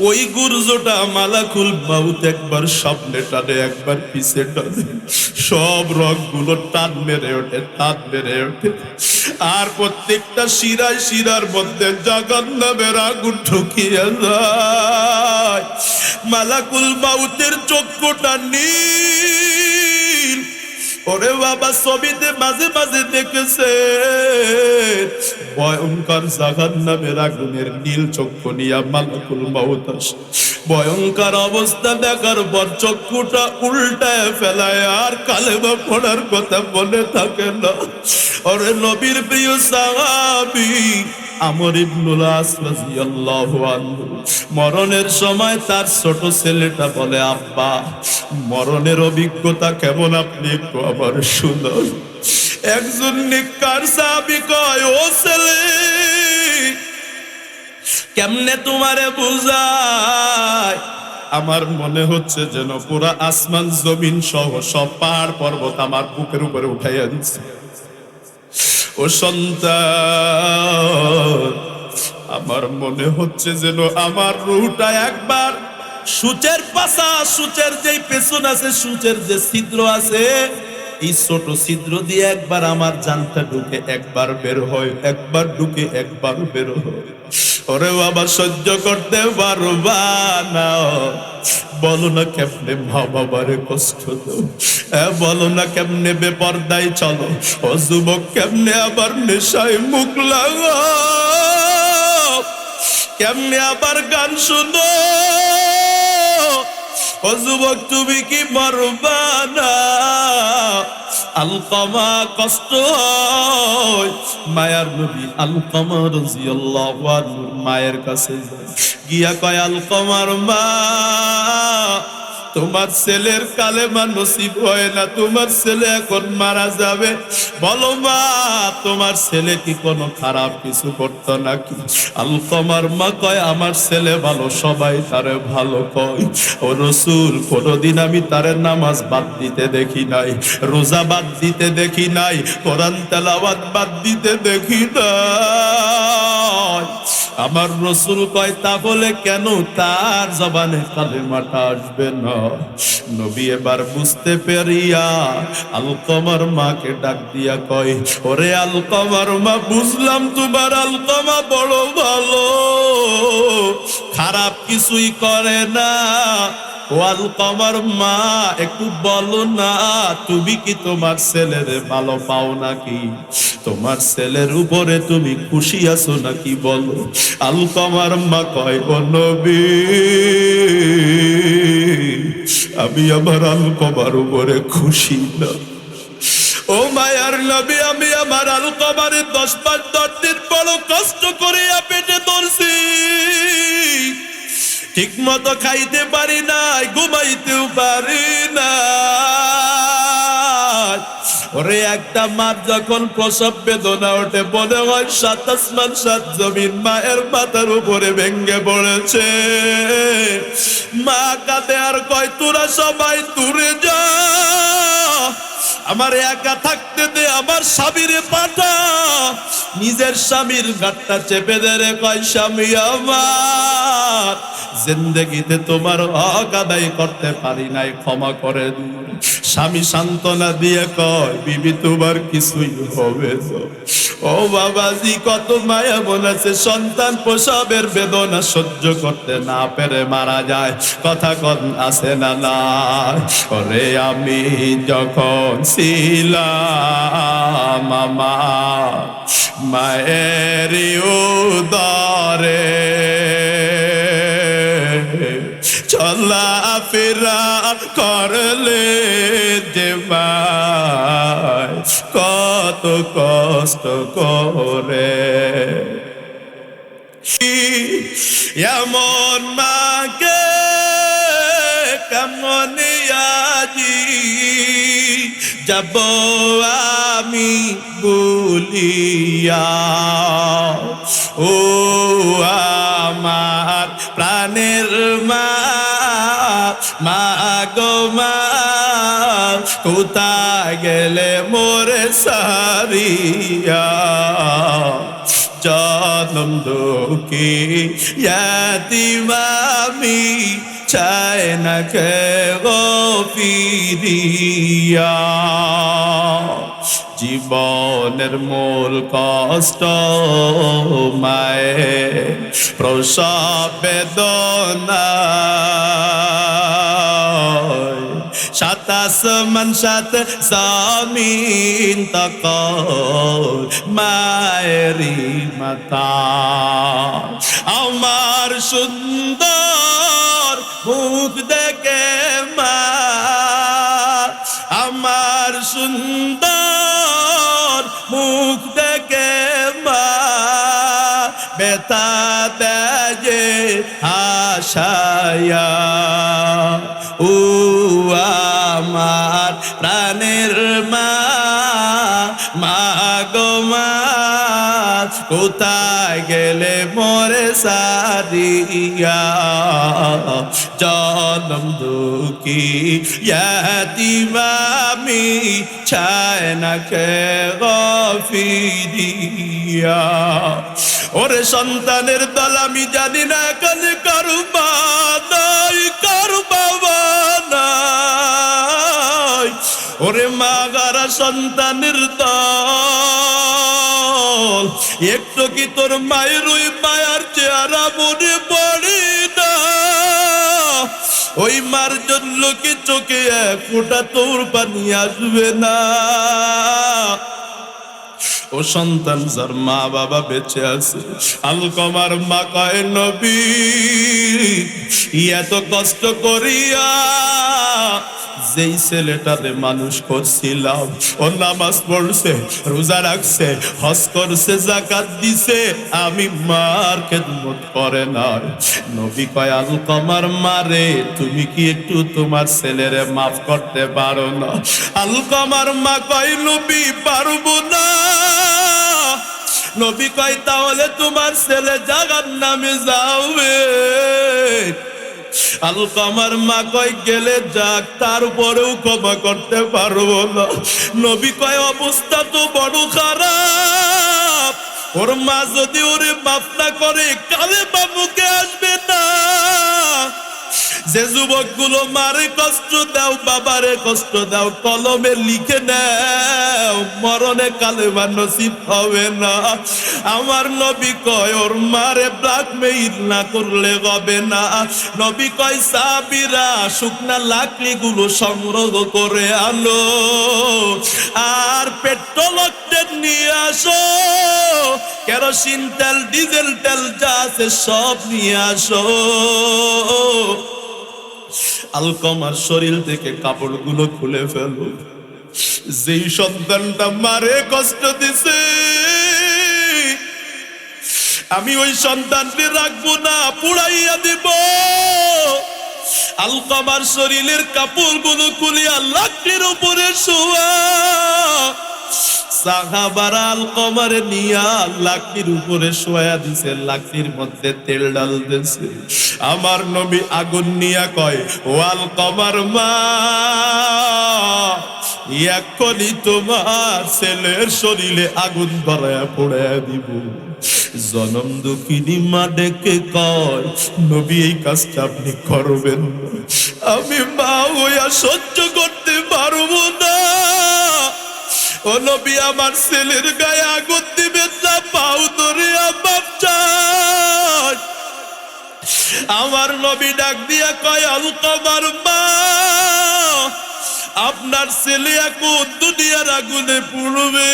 ওই গুরজটা মালাকুল মাউত একবার সামনে টানে, একবার পিছে টানে, সব রগগুলো টান মেরে ওঠে, টান মেরে ওঠে, আর প্রত্যেকটা শিরায় শিরার মধ্যে জাহান্নামের আগুন ঢুকিয়ে যায়। মালাকুল মাউতের চক্ষুটা নীল। ওরে বাবা, ছবিতে মাঝে মাঝে দেখেছে ভয়ঙ্কর জাহান্নামের আগুনের নীল চক্ষু নিয়া মালাকুল মাউত আসে। ভয়ঙ্কর অবস্থা দেখার পর চক্ষুটা উল্টায় ফেলায়, আর কালেমা পড়ার কথা মনে থাকে না। ওরে নবীর প্রিয় সাহাবী আমর ইবনুল আস রাদিয়াল্লাহু আনহু, মরণের সময় তার ছোট ছেলেটা বলে, আব্বা, মরণের অভিজ্ঞতা কেমন আপনি একটু আবার শুনুন। একজন নেককার সাহাবী কয়, ও ছেলে, কেমনে তোমারে বুঝায়, আমার মনে হচ্ছে যেন পুরা আসমান জমিন সহ সব পাহাড় পর্বত আমার বুকের উপরে উঠাইয়া দিচ্ছে। ও সন্তান, আমার মনে হচ্ছে যেন আমার রুহটা একবার সূচের পাশা, সূচের যেই পেছন আছে, সূচের যে ছিদ্র আছে, এই ছোট ছিদ্র দিয়ে একবার আমার জানটা ঢুকে একবার বের হয়, একবার ঢুকে একবার বের হয়। ওরে বাবা, সহ্য করতে পারবা না? বলো না কেমনে মা বাবারে কষ্ট দাও, বলো না কেমনে বেপরদায় চলো, ও যুবক কেমনে আবার নেশায় মুখ লাগাও, কেমনে আবার গান শুনো, ও যুবক তুমি কি মরবা না? আলকামা কষ্ট হয়, মায়ার নবী আলকামা রাদিয়াল্লাহু আনহু মায়ের কাছে যায়, গিয়া কয় আলকামার মা, তোমার ছেলের কালেমা নসিব হয় না, তোমার ছেলে এখন মারা যাবে, বলো মা তোমার ছেলে কি কোনো খারাপ কিছু করতো নাকি? আলকামার মা কয় আমার ছেলে ভালো, সবাই তারে ভালো কয়, ও রাসূল কোনদিন আমি তারে নামাজ বাদ দিতে দেখি নাই, রোজা বাদ দিতে দেখি নাই, কোরআন তেলাওয়াত বাদ দিতে দেখি নাই। আমার রাসূল কয় তাহলে কেন তার জবানে কালেমাটা আসবে না? নবী এবার বুঝতে পেরিয়া আলকামার মাকে ডাক দিয়া কয়, ওরে আলকামার মা, বুঝলাম তোমার আলকামা বড় ভালো, খারাপ কিছুই করে না। ও আলকামার মা, একটু বলো না তুমি কি তোমার ছেলের ভালো পাও নাকি? তোমার ছেলের উপরে তুমি খুশি আছো নাকি বলো? আলকামার মা কয়, ও নবী, আমি আমার আলকামার উপরে খুশি না। ও মায়ার নবী, আমি আমার আলকামারে 10 দিন বড় কষ্ট করে পেটে ধরছি, ঠিক মতো খাইতে পারি নাই, ঘুমাইতেও পারি না। ওরে একটা মার যখন প্রসব বেদনা ওঠে, মনে হয় 7 আসমান 7 জমিন মায়ের মাথার উপরে ভেঙ্গে পড়েছে। মা কাঁদে আর কয়, তোরা সবাই দূরে যা, আমার একা থাকতে দে, আমার স্বামীরে পাঠা। নিজের স্বামীর ঘাটটা চেপে ধরে কয়, স্বামী আমার, জিন্দেগিতে তোমার হক আদায় করতে পারি নাই, ক্ষমা করে দিন। স্বামী সান্ত্বনা দিয়ে কয়, বিবি তোমার কিছুই হবে না। ও বাবাজি, কত মায়া মন আছে সন্তান প্রসবের বেদনা সহ্য করতে না পেরে মারা যায়, কথা কন আছে না নাই? ওরে আমি যখন ছিলাম আমার মায়ের উদরে, চলা ফেরা করলে যে মায় কত কষ্ট করে, এমন মাকে কেমন আজি যাব আমি বলিয়া, ও আমার প্রাণের মা, মা গো মা, কোথায় গেলে মোরে সারিয়া, জনম দুঃখী ইয়াতিম আমি, চাই না কে গো ফিরিয়া। জীবনের মূল কষ্ট মায়ের প্রসব বেদনা, 7 আসমান 7 জমিন তকল মায়েরি মাতা। আমার সুন্দর মুখ দেখে মা, আমার সুন্দর মুখ দেখে মা, বেতা দেজে আশায়া, ও আমার প্রাণের মা, মা গো মা কোথায় গেলে মোরে সারিয়া জনম দুঃখী ইয়াতিমামি ছায় না কে গফিরিয়া ওরে সন্তানের দল আমি জানি না কানে কারুবা নাই কারু বাবা নাই ওরে মা গারা সন্তানের দল একটু কি তোর মায়ের ওই মায়ার চেহারা মনে পড়ে না ওই মার জন্য কি চোখে এক ফোঁটা তোর পানি আসবে না ও সন্তান যার মা বাবা বেঁচে আছে আলকমার মা কয় নবী এত কষ্ট করিয়া যেই ছেলেটারে মানুষ করছিলাম ও নামাজ পড়ছে রোজা রাখছে হজ করছে যাকাত দিছে আমি মার খেদমত করে না নবী কয় আলকমার মারে তুমি কি একটু তোমার ছেলেরে মাফ করতে পারো না আলকমার মা কয় নবী পারবো না নবী কয় তাহলে তোমার ছেলে জাহান্নামে যাবে আলকমার মা কয় গেলে যাক তারপরেও ক্ষমা করতে পারবো না নবী কয় অবস্থা তো বড় খারাপ ওর মা যদি ওরে মাফ না করে কালে বাবুকে আসবে না যে যুবক গুলো মারে কষ্ট দাও বাবারে কষ্ট দাও কলমে লিখে নাও মরণে কালেমা নসিব হবে না আমার নবী কয় ওর মারে ব্ল্যাকমেইল না করলে হবে না নবী কয় সাবিরা শুকনা লাকড়ি গুলো সংগ্রহ করে আনো আর পেট্রোল নিয়ে আসো কেরোসিন তেল ডিজেল তেল যা আছে সব নিয়ে আসো আলকমার শরীর থেকে কাপড়গুলো খুলে ফেলো যেই সন্তানটা মারে কষ্ট দিছে আমি ওই সন্তানকে রাখবো না পুড়াইয়া দিব আলকমার শরীরের কাপড়গুলো খুলিয়া লাকড়ির উপরে শোয়া সাহাবারা আলকমার নিয়া লাকড়ির উপরে শোয়া দিছে লাকড়ির মধ্যে তেল ডাল দিছে আমার নবী আগুন নিয়া কয় ও আলকমার মা এখনই তোমার ছেলের শরীরে আগুন ধরায়া পোড়ায়া দিব জনম দুঃখিনী মা ডেকে কয় নবী এই কাজটা আপনি করবেন না আমি মা হইয়া সহ্য করতে পারবো না ও নবী আমার ছেলের গায়ে আগুন দিবেন না পাও ধরে আমার চাই আমার নবী ডাক দিয়া কয় আলকমার মা আপনার ছেলে এখন দুনিয়ার আগুনে পুড়বে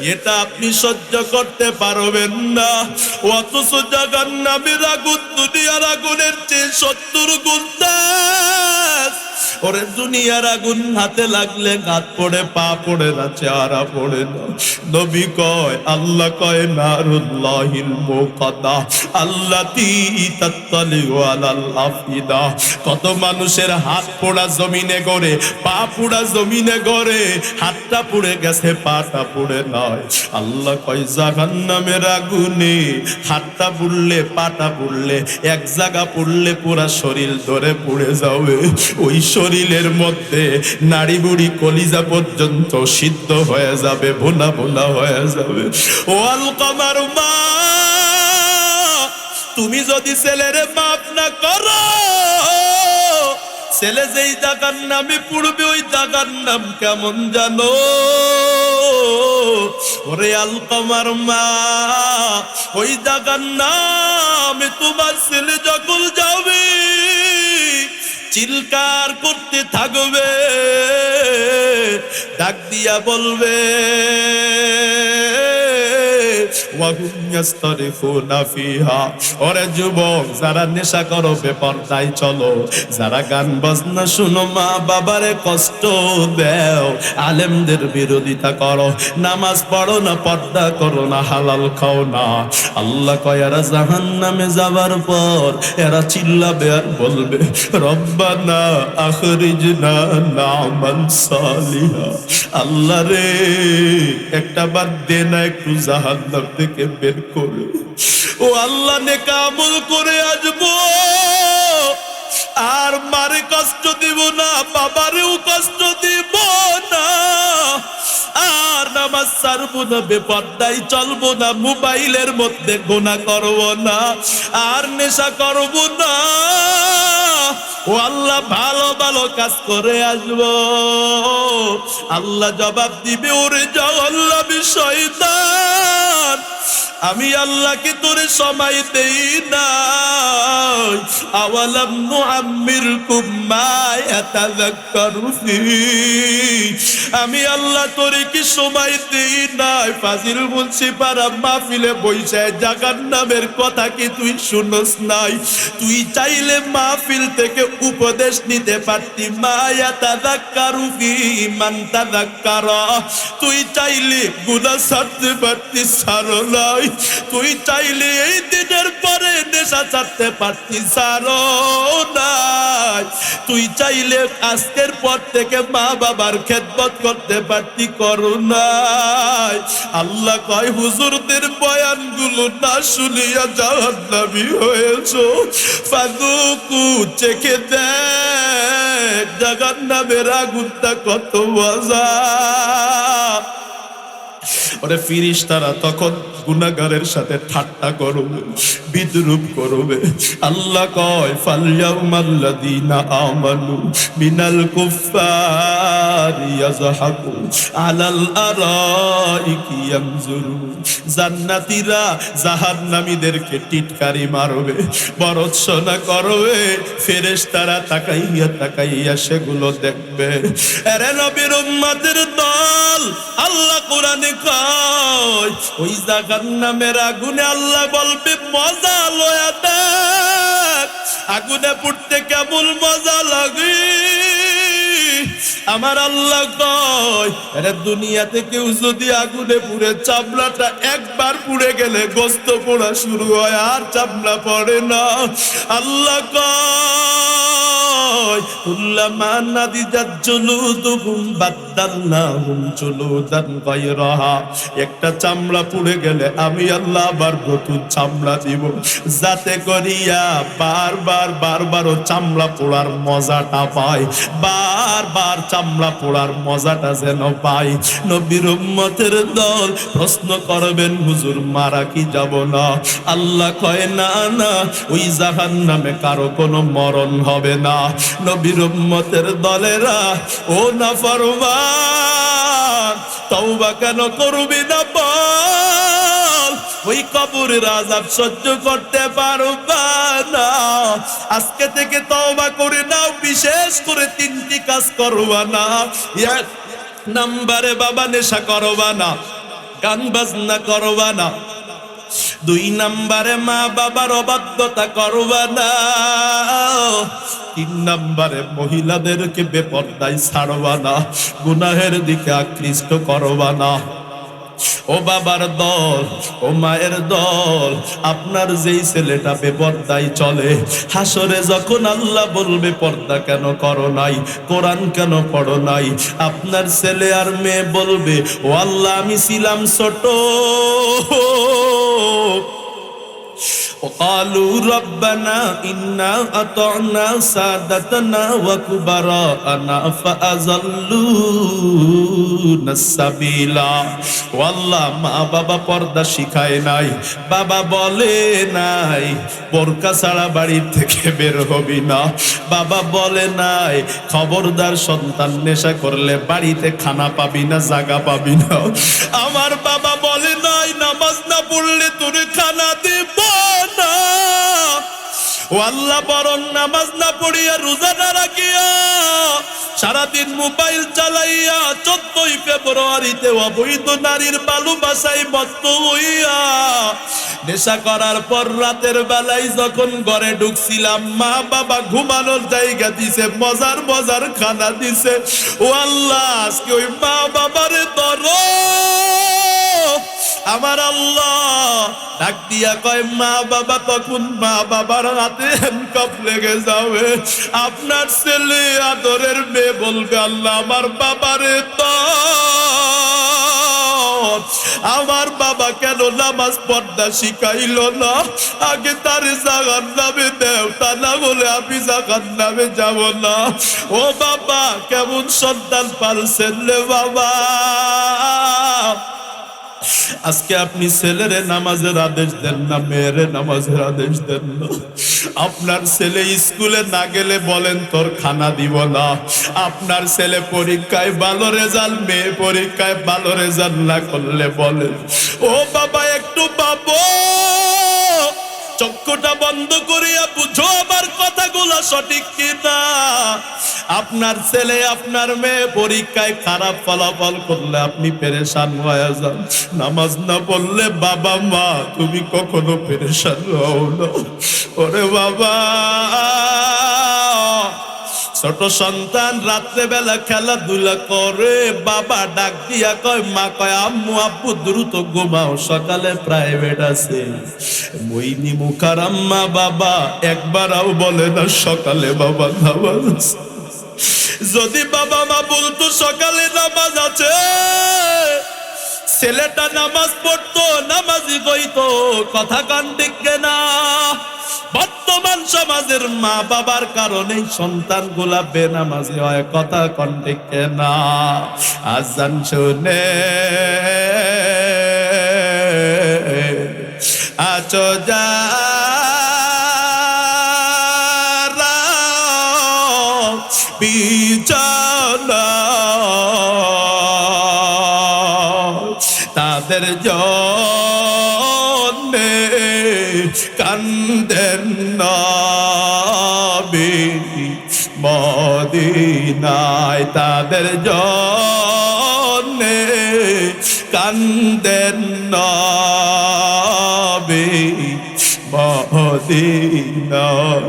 এটা আপনি সহ্য করতে পারবেন না অথচ জাহান্নামের আগুন দুনিয়ার আগুনের চেয়ে 70 গুণ তেজ ওরে দুনিয়ার আগুন হাতে লাগলে হাত পড়ে পা পড়ে না চেহারা পড়ে না নবী কয় আল্লাহ কয় নারুল্লাহিল মুকাদ্দা আল্লাতী তাত্তালিউ আলাল আফিদা কত মানুষের হাত পোড়া জমিনে গড়ে পা পোড়া জমিনে গড়ে হাতটা পুড়ে গেছে পাটা পুড়ে নয় আল্লাহ কয় জাহান্নামের আগুনে হাতটা পুড়লে পাটা পুড়লে এক জায়গা পুড়লে পুরা শরীর ধরে পুড়ে যাবে ওই শরীরের মধ্যে নাড়ি বুড়ি কলিজা পর্যন্ত সিদ্ধ হয়ে যাবে ভোনা ভোনা হয়ে যাবে ও আলকমার মা তুমি যদি ছেলেরে মাফ না করো ছেলে যেই জাহান্নামে পুড়বে ওই জায়গার নাম কেমন জানো ওরে আলকমার মা ওই জায়গার নামে তোমার ছেলে যখন যাবে চিৎকার করতে থাকবে ডাক দিয়া বলবে ওয়া হুম ইয়াস্তারিফুনা ফিহা। ওরে যুবক, যারা নেশা করো বেপরদায় চলো, যারা গান বাজনা শুনো, মা বাবারে কষ্ট দেও, আলেমদের বিরোধিতা করো, নামাজ পড়ো না, পর্দা করো না, হালাল খাও না, আল্লাহ কয় এরা জাহান্নামে যাবার পর এরা চিল্লাবে আর বলবে রব্বানা আখরিজনা না'মাল সালিহা। আল্লাহ রে, একটা বার দে না, একটু জাহান্নাম থেকে বের করে। ও আল্লাহ, নেক আমল করে আসবো, আর মারে কষ্ট দিব না, বাবারেও কষ্ট দিব না, আর নামাজ ছাড়বো না, বেপরদায় চলবো না, মোবাইলের মধ্যে গুনাহ করবো না, আর নেশা করবো না। ও আল্লাহ, ভালো ভালো কাজ করে আসবো। আল্লাহ জবাব দিবে, ওরে জাহান্নামী শয়তান, আমি আল্লাহকে তোরে সময় দেই না। আওয়ালাম নুআম্মিরকুম মা ইয়াতাযাক্কারু ফী, আমি আল্লাহ তোরে কি সময় দেই নাই? ফাজিল মুন্সি পাড়া মাহফিলে বইসা জাহান্নামের কথা কি তুই শুনস নাই? তুই চাইলে মাহফিল থেকে উপদেশ নিতে পারতি, মা ইয়াতাযাক্কারু ফী মান তাযাক্কারা। তুই চাইলে গুনাহ ছাড়তে পারতি, ছাড়ো নাই। তুই চাইলে এই দিনের পরে নেশা ছাড়তে পারতি, ছাড়ো নাই। তুই চাইলে আজকের পর থেকে মা বাবার খেদমত করতে পারতি, করো নাই। আল্লাহ কয়, হুজুরদের বয়ানগুলো না শুনিয়া জাহান্নামী হয়েছো, ফাদুকু, চেখে দেখ জাহান্নামের আগুনটা কত মজা। ওরে ফিরিস্তারা তখন গুনাহগারের সাথে ঠাট্টা করবে, বিদ্রুপ করবে। আল্লাহ কয়, ফালইয়াউমাল্লাযীনা আমানু মিনাল কুফফারি ইয়াযহাকু আলাল আরাইকি ইয়ানজুরুন। জান্নাতীরা জাহান্নামীদেরকে টিটকারি মারবে, বরৎসনা করবে, ফেরেশতারা তাকাইয়া তাকাইয়া সেগুলো দেখবে। আরে নবীর উম্মতের দল, আল্লাহ কোরআনে কয়, ওই জাহান্নামের আগুনে আল্লাহ বলবে, মজা লয়া দেখ, আগুনে পুড়তে কেমন মজা লাগে। আমার আল্লাহ কয়, আরে দুনিয়াতে কেউ যদি আগুনে পুড়ে চামড়াটা একবার পুড়ে গেলে গোস্ত পোড়া শুরু হয়, আর চামড়া পড়ে না। আল্লাহ কয়, কুল্লামা নাদিজাত জুলুদুহুম বাদদালনাহুম জুলুদান গায়রাহা। একটা চামড়া পুড়ে গেলে আমি আল্লাহ আবার নতুন চামড়া দিব, যাতে করিয়া বারবার বারবারও চামড়া পোড়ার মজাটা পায়, বারবার চামড়া পোড়ার মজাটা যেন পাই। নবীর উম্মতের দল প্রশ্ন করবেন, হুজুর মারা কি যাব না? আল্লাহ কয়, না না, ওই জাহান্নামে কারো কোনো মরণ হবে না। নবীর উম্মতের দলেরা, ও নাফরমান, তওবা কেন করবি না বল? ওই কবরের আযাব সহ্য করতে পারবা না, আজকে থেকে তওবা করে নাও। বিশেষ করে 3টি কাজ করবা না। 1 নম্বরে বাবা, নেশা করবা না, গান বাজনা করবা না। 2 নম্বরে মা বাবার অবাধ্যতা করবা না। 3 নম্বরে মহিলাদেরকে বেপরদায় ছাড়বা না, গুনাহের দিকে আকৃষ্ট করবা না। ও বাবার দল, ও মায়ের দল, আপনার যেই ছেলেটা বেপরদায় চলে, হাসরে যখন আল্লাহ বলবে পর্দা কেন করো নাই, কোরআন কেন পড়ো নাই, আপনার ছেলে আর মেয়ে বলবে, ও আল্লাহ আমি ছিলাম ছোট। وقالوا ربنا إنا أطعنا سادتنا وكبراءنا فأضلونا السبيل। والله মা বাবা পর্দা শিখায় নাই, বাবা বলে নাই বোরকা ছাড়া বাড়ি থেকে বের হবি না, বাবা বলে নাই খবরদার সন্তান নেশা করলে বাড়িতে খানা পাবি না, জায়গা পাবি না। আমার বাবা বলে নাই নামাজ না পড়লে তোরে খানা দেব না। ও আল্লাহ, বরং নামাজ না পড়িয়া রোজা না রাখিয়া সারাদিন মোবাইল চালাইয়া 14ই ফেব্রুয়ারিতে অবৈধ নারীর ভালোবাসায় মত্ত হইয়া নেশা করার পর রাতের বেলায় যখন ঘরে ঢুকছিলাম, মা বাবা ঘুমানোর জায়গা দিছে, মজার মজার খানা দিছে। ও আল্লাহ, আজকে ওই মা বাবারে ধরো। আমার আল্লাহ ডাক দিয়া কয়, মা বাবা, তখন মা বাবার হাতে হ্যান্ডকাপ লেগে যাবে। আপনার ছেলে আদরের মেয়ে বলবে, আল্লাহ আমার বাবারে তো, আমার বাবা কেন নামাজ পড়তে শিখাইল না? আগে তার জাহান্নামে দেও, তা না বলে আমি জাহান্নামে যাব না। ও বাবা, কেমন সন্তান পালছেন রে বাবা। আজকে আপনি ছেলেরে নামাজের আদেশ দেন না, মেয়েরে নামাজের আদেশ দেন না। আপনার ছেলে স্কুলে না গেলে বলেন তোর খানা দিব না। আপনার ছেলে পরীক্ষায় ভালো রেজাল্ট, মেয়ে পরীক্ষায় ভালো রেজাল্ট না করলে বলেন, ও বাবা একটু বাবু চক্ষুটা বন্ধ করিয়া বুঝো আমার কথাগুলো সঠিক কিনা। আপনার ছেলে আপনার মেয়ে পরীক্ষায় খারাপ ফলাফল করলে আপনি পেরেশান হয়ে যান। নামাজ না পড়লে বাবা মা তুমি কখনো পেরেশান হও না। ওরে বাবা, ছোট সন্তান রাত্রেবেলা খেলাধুলা করে, বাবা ডাক দিয়া কয়, মা কয়, আম্মু আব্বু দ্রুত ঘুমাও, সকালে প্রাইভেট আছে। মইনি মুখার আম্মা বাবা একবারও বলে না সকালে বাবা নামাজ আছে। যদি বাবা মা বলতো সকালে নামাজ আছে, ছেলেটা নামাজ পড়তো, নামাজি কইতো। কথা কান ঠিক না? বর্তমান সমাজের মা বাবার কারণে সন্তানগুলা বেনামাজি হয়। কথা কান ঠিক না? আজান শুনে আছো যা বিছানা, তাদের জন্যে কান্দেন নবী মদিনায়, তাদের জন্যে কান্দেন নবী মদিনায়।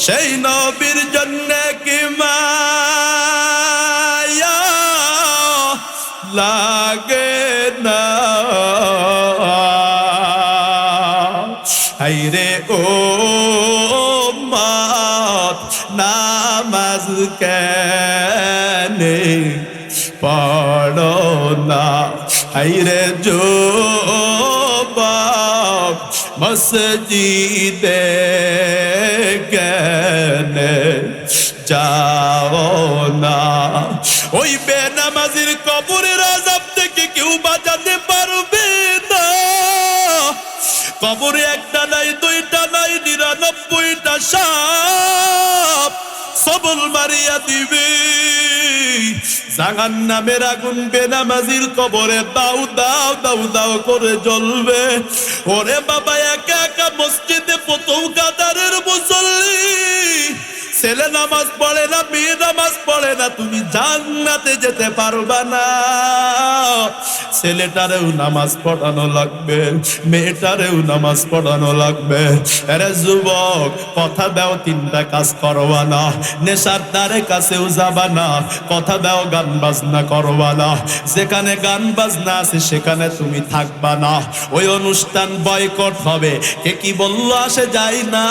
সেই নবীর জন্যে কি মায়া লাগে না? হায়রে ও মাত নামাজ কেনে পড়ো না? হায়রে যুবক মসজিদে কেনে যাও না? ওই বেনামাজির কবরের আযাব থেকে কেউ বাঁচাতে পারবে না। কবরে একটা নাই, দুইটা নাই, 99টা সাপ সবল মারিয়া দিবে। জাহান্নামের আগুন বেনামাজির কবরে দাউ দাউ দাউ দাউ করে জ্বলবে। ওরে বাবা, একা একা মসজিদে প্রথম কাতারের মুসল্লি, ছেলে নামাজ পড়ে না, মেয়ে নামাজ পড়ে না, তুমি জান্নাতে যেতে পারবা না। ছেলেটারেও নামাজ পড়ানো লাগবে, মেয়েটারেও নামাজ পড়ানো লাগবে। আরে যুবক, কথা দাও 3টা কাজ করবা না। নেশার দ্বারে কাছেও যাবা না। কথা দাও গান বাজনা করবা না। যেখানে গান বাজনা আছে সেখানে তুমি থাকবা না। ওই অনুষ্ঠান বয়কট হবে। কে কি বললো আসে যায় না,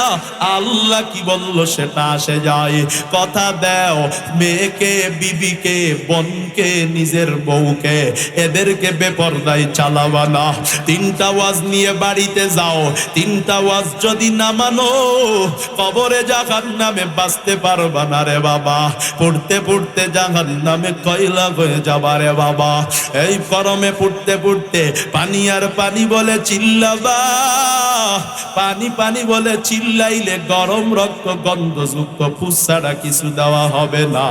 আল্লাহ কি বললো সেটা আসে যায়। কথা দাও মেয়েকে, বিবিকে, বোনকে, নিজের বউকে, এদেরকে বেপরদায় চালাবা না। 3টা ওয়াজ নিয়ে বাড়িতে যাও। 3টা ওয়াজ যদি না মানো, কবরে জাহান্নামে বাঁচতে পারবা না রে বাবা। পড়তে পড়তে জাহান্নামে কয়লা হয়ে যাবা রে বাবা। এই গরমে পড়তে পড়তে পানি আর পানি বলে চিল্লাবা। পানি পানি বলে চিল্লাইলে গরম রক্ত গন্ধযুক্ত পুষ ছাড়া কিছু দেওয়া হবে না।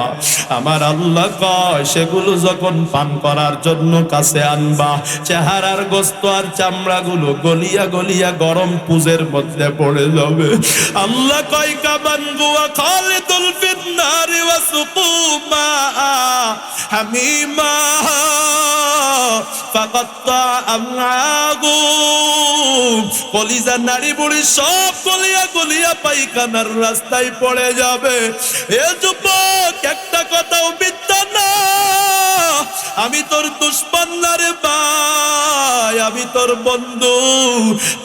আমার আল্লাহ কয় সেগুলো যখন পান করার জন্য কাছে আনবা, চেহারার গোস্ত আর চামড়াগুলো গলিয়া গলিয়া গরম পুজের মধ্যে পড়ে যাবে। আল্লাহ কয় কামান গুয়া খালিদুল ফিন্নারি ওয়া সুকুমা হামিমা ফাকাত্তা আমআগুম, কলিজা নাড়ি বুড়ি সব গলিয়া গলিয়া পায়খানার রাস্তায় পড়ে যাবে। এ যুবক, একটা কথাও মিথ্যা না, আমি তোর দুশমন না রে ভাই, আমি তোর বন্ধু,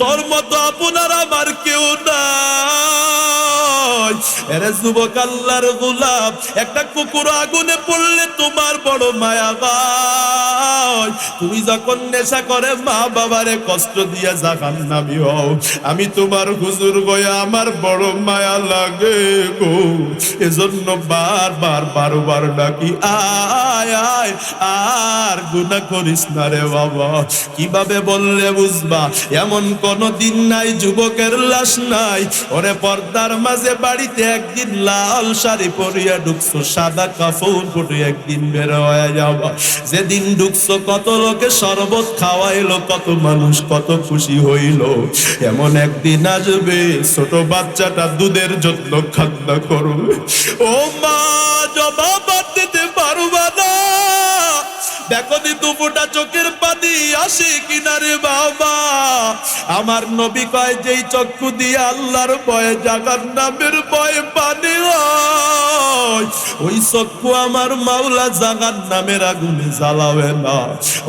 তোর মতো আপনার আমার কেউ নাই। এরে যুবক, আল্লাহর গোলাম, একটা কুকুর আগুনে পড়লে তোমার বড় মায়া হয়। তুমি যখন নেশা করে মা বাবারে কষ্ট দিয়ে জাহান্নামী হও, আমি তোমার হুজুর গয়া আমার বড় মায়া লাগে গো। এজন্য বারবার বারবার ডাকি, আয় আয় আর গুনাহ করিস না রে বাবা। কিভাবে বললে বুঝবা? এমন কোন দিন নাই যুবকের লাশ নাই। ওরে পর্দার মাঝে বাড়িতে একদিন লাল শাড়ি পরিয়া ঢুকছো, সাদা কাপড় পরে একদিন বের হয়ে যাবা। যেদিন ঢুকছো কত লোকে শরবত খাওয়াইলো, কত মানুষ কত খুশি হইল। এমন একদিন আসবে ছোট বাচ্চাটা দুধের জন্য কান্না করবে, ও মা জবাব দিতে পারবা না। দেখো দি দুপুরটা চোখের পানি আসে কিনারে বাবা। আমার নবী কয়, যেই চক্ষু দিয়ে আল্লাহর ভয়ে জাহান্নামের ভয়ে পানি হয়, ওই চক্ষু আমার মাওলা জাহান্নামের আগুনে জ্বালাবে না।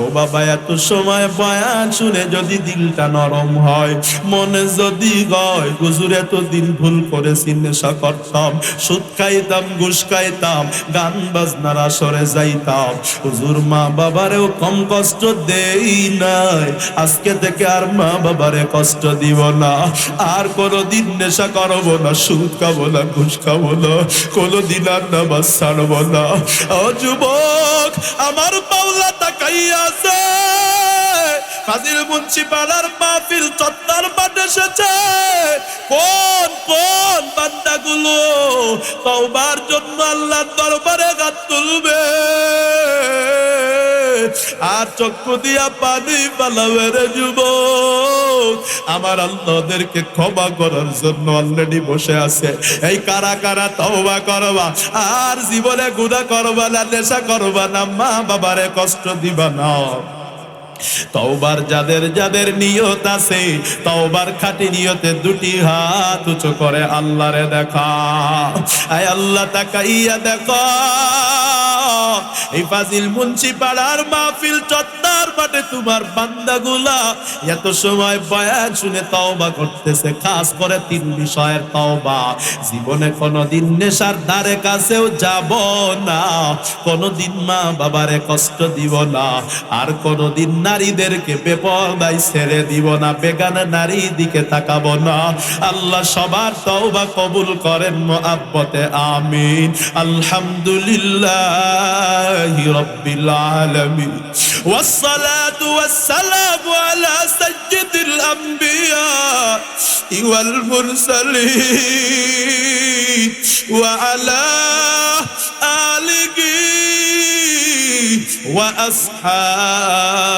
ও বাবা, এত সময় বয়ান শুনে যদি দিলটা নরম হয়, মনে যদি হয় হুজুর এতদিন ভুল করেছি, নেশা করতাম, সুদ খাইতাম, ঘুষ খাইতাম, গান বাজনার আসরে যাইতাম, হুজুর মা বাবারেও কম কষ্ট দেই নাই, আজকে থেকে আর মা বাবারে কষ্ট দিব না, আর কোনোদিন নেশা করবো না, সুদ খাবো না, ঘুষ খাবো না, কোনোদিন আর নামাজ ছাড়বো না। ও যুবক, আমার মাওলা তাকাইয়া আছে। ফাজিল মুন্সি পাড়ার মাহফিল চত্বর মাঠে এসেছে। কোন কোন বান্দাগুলো তওবার জন্য আল্লাহর দরবারে হাত তুলবে আর চক্ষু দিয়া পানি পালাবে রে যুবক? আমার আল্লাহদেরকে ক্ষমা করার জন্য অলরেডি বসে আছে। এই কারা কারা তওবা করবা আর জীবনে গুনাহ করবা না, নেশা করবা না, মা বাবারে কষ্ট দিবা না। তওবার যাদের যাদের নিয়ত আছে, তওবার খাঁটি নিয়তে দুটি হাত উঁচু করে আল্লাহরে দেখা। আয় আল্লাহ তাকাইয়া দেখো, এই ফাজিল মুন্সি পাড়ার মাহফিল চত্বর মাঠে তোমার বান্দাগুলা এত সময় বয়ান শুনে তওবা করতেছে, খাস করে তিন বিষয়ের তওবা। জীবনে কোনোদিন নেশার ধারে কাছেও যাব না, কোনোদিন মা বাবারে কষ্ট দিব না, আর কোনোদিন নারীদেরকে বেপরদায় ছেড়ে দিব না, বেগানা নারী দিকে তাকাবো না। আল্লাহ সবার তওবা কবুল করেন মুআব্বতে আমিন। আলহামদুলিল্লাহি রাব্বিল আলামিন ওয়াসসালাতু ওয়াসসালামু আলা সাইয়্যিদিল আমবিয়া ওয়াল মুরসালিন ওয়া আলা আলিহি ওয়া আসহাবিহি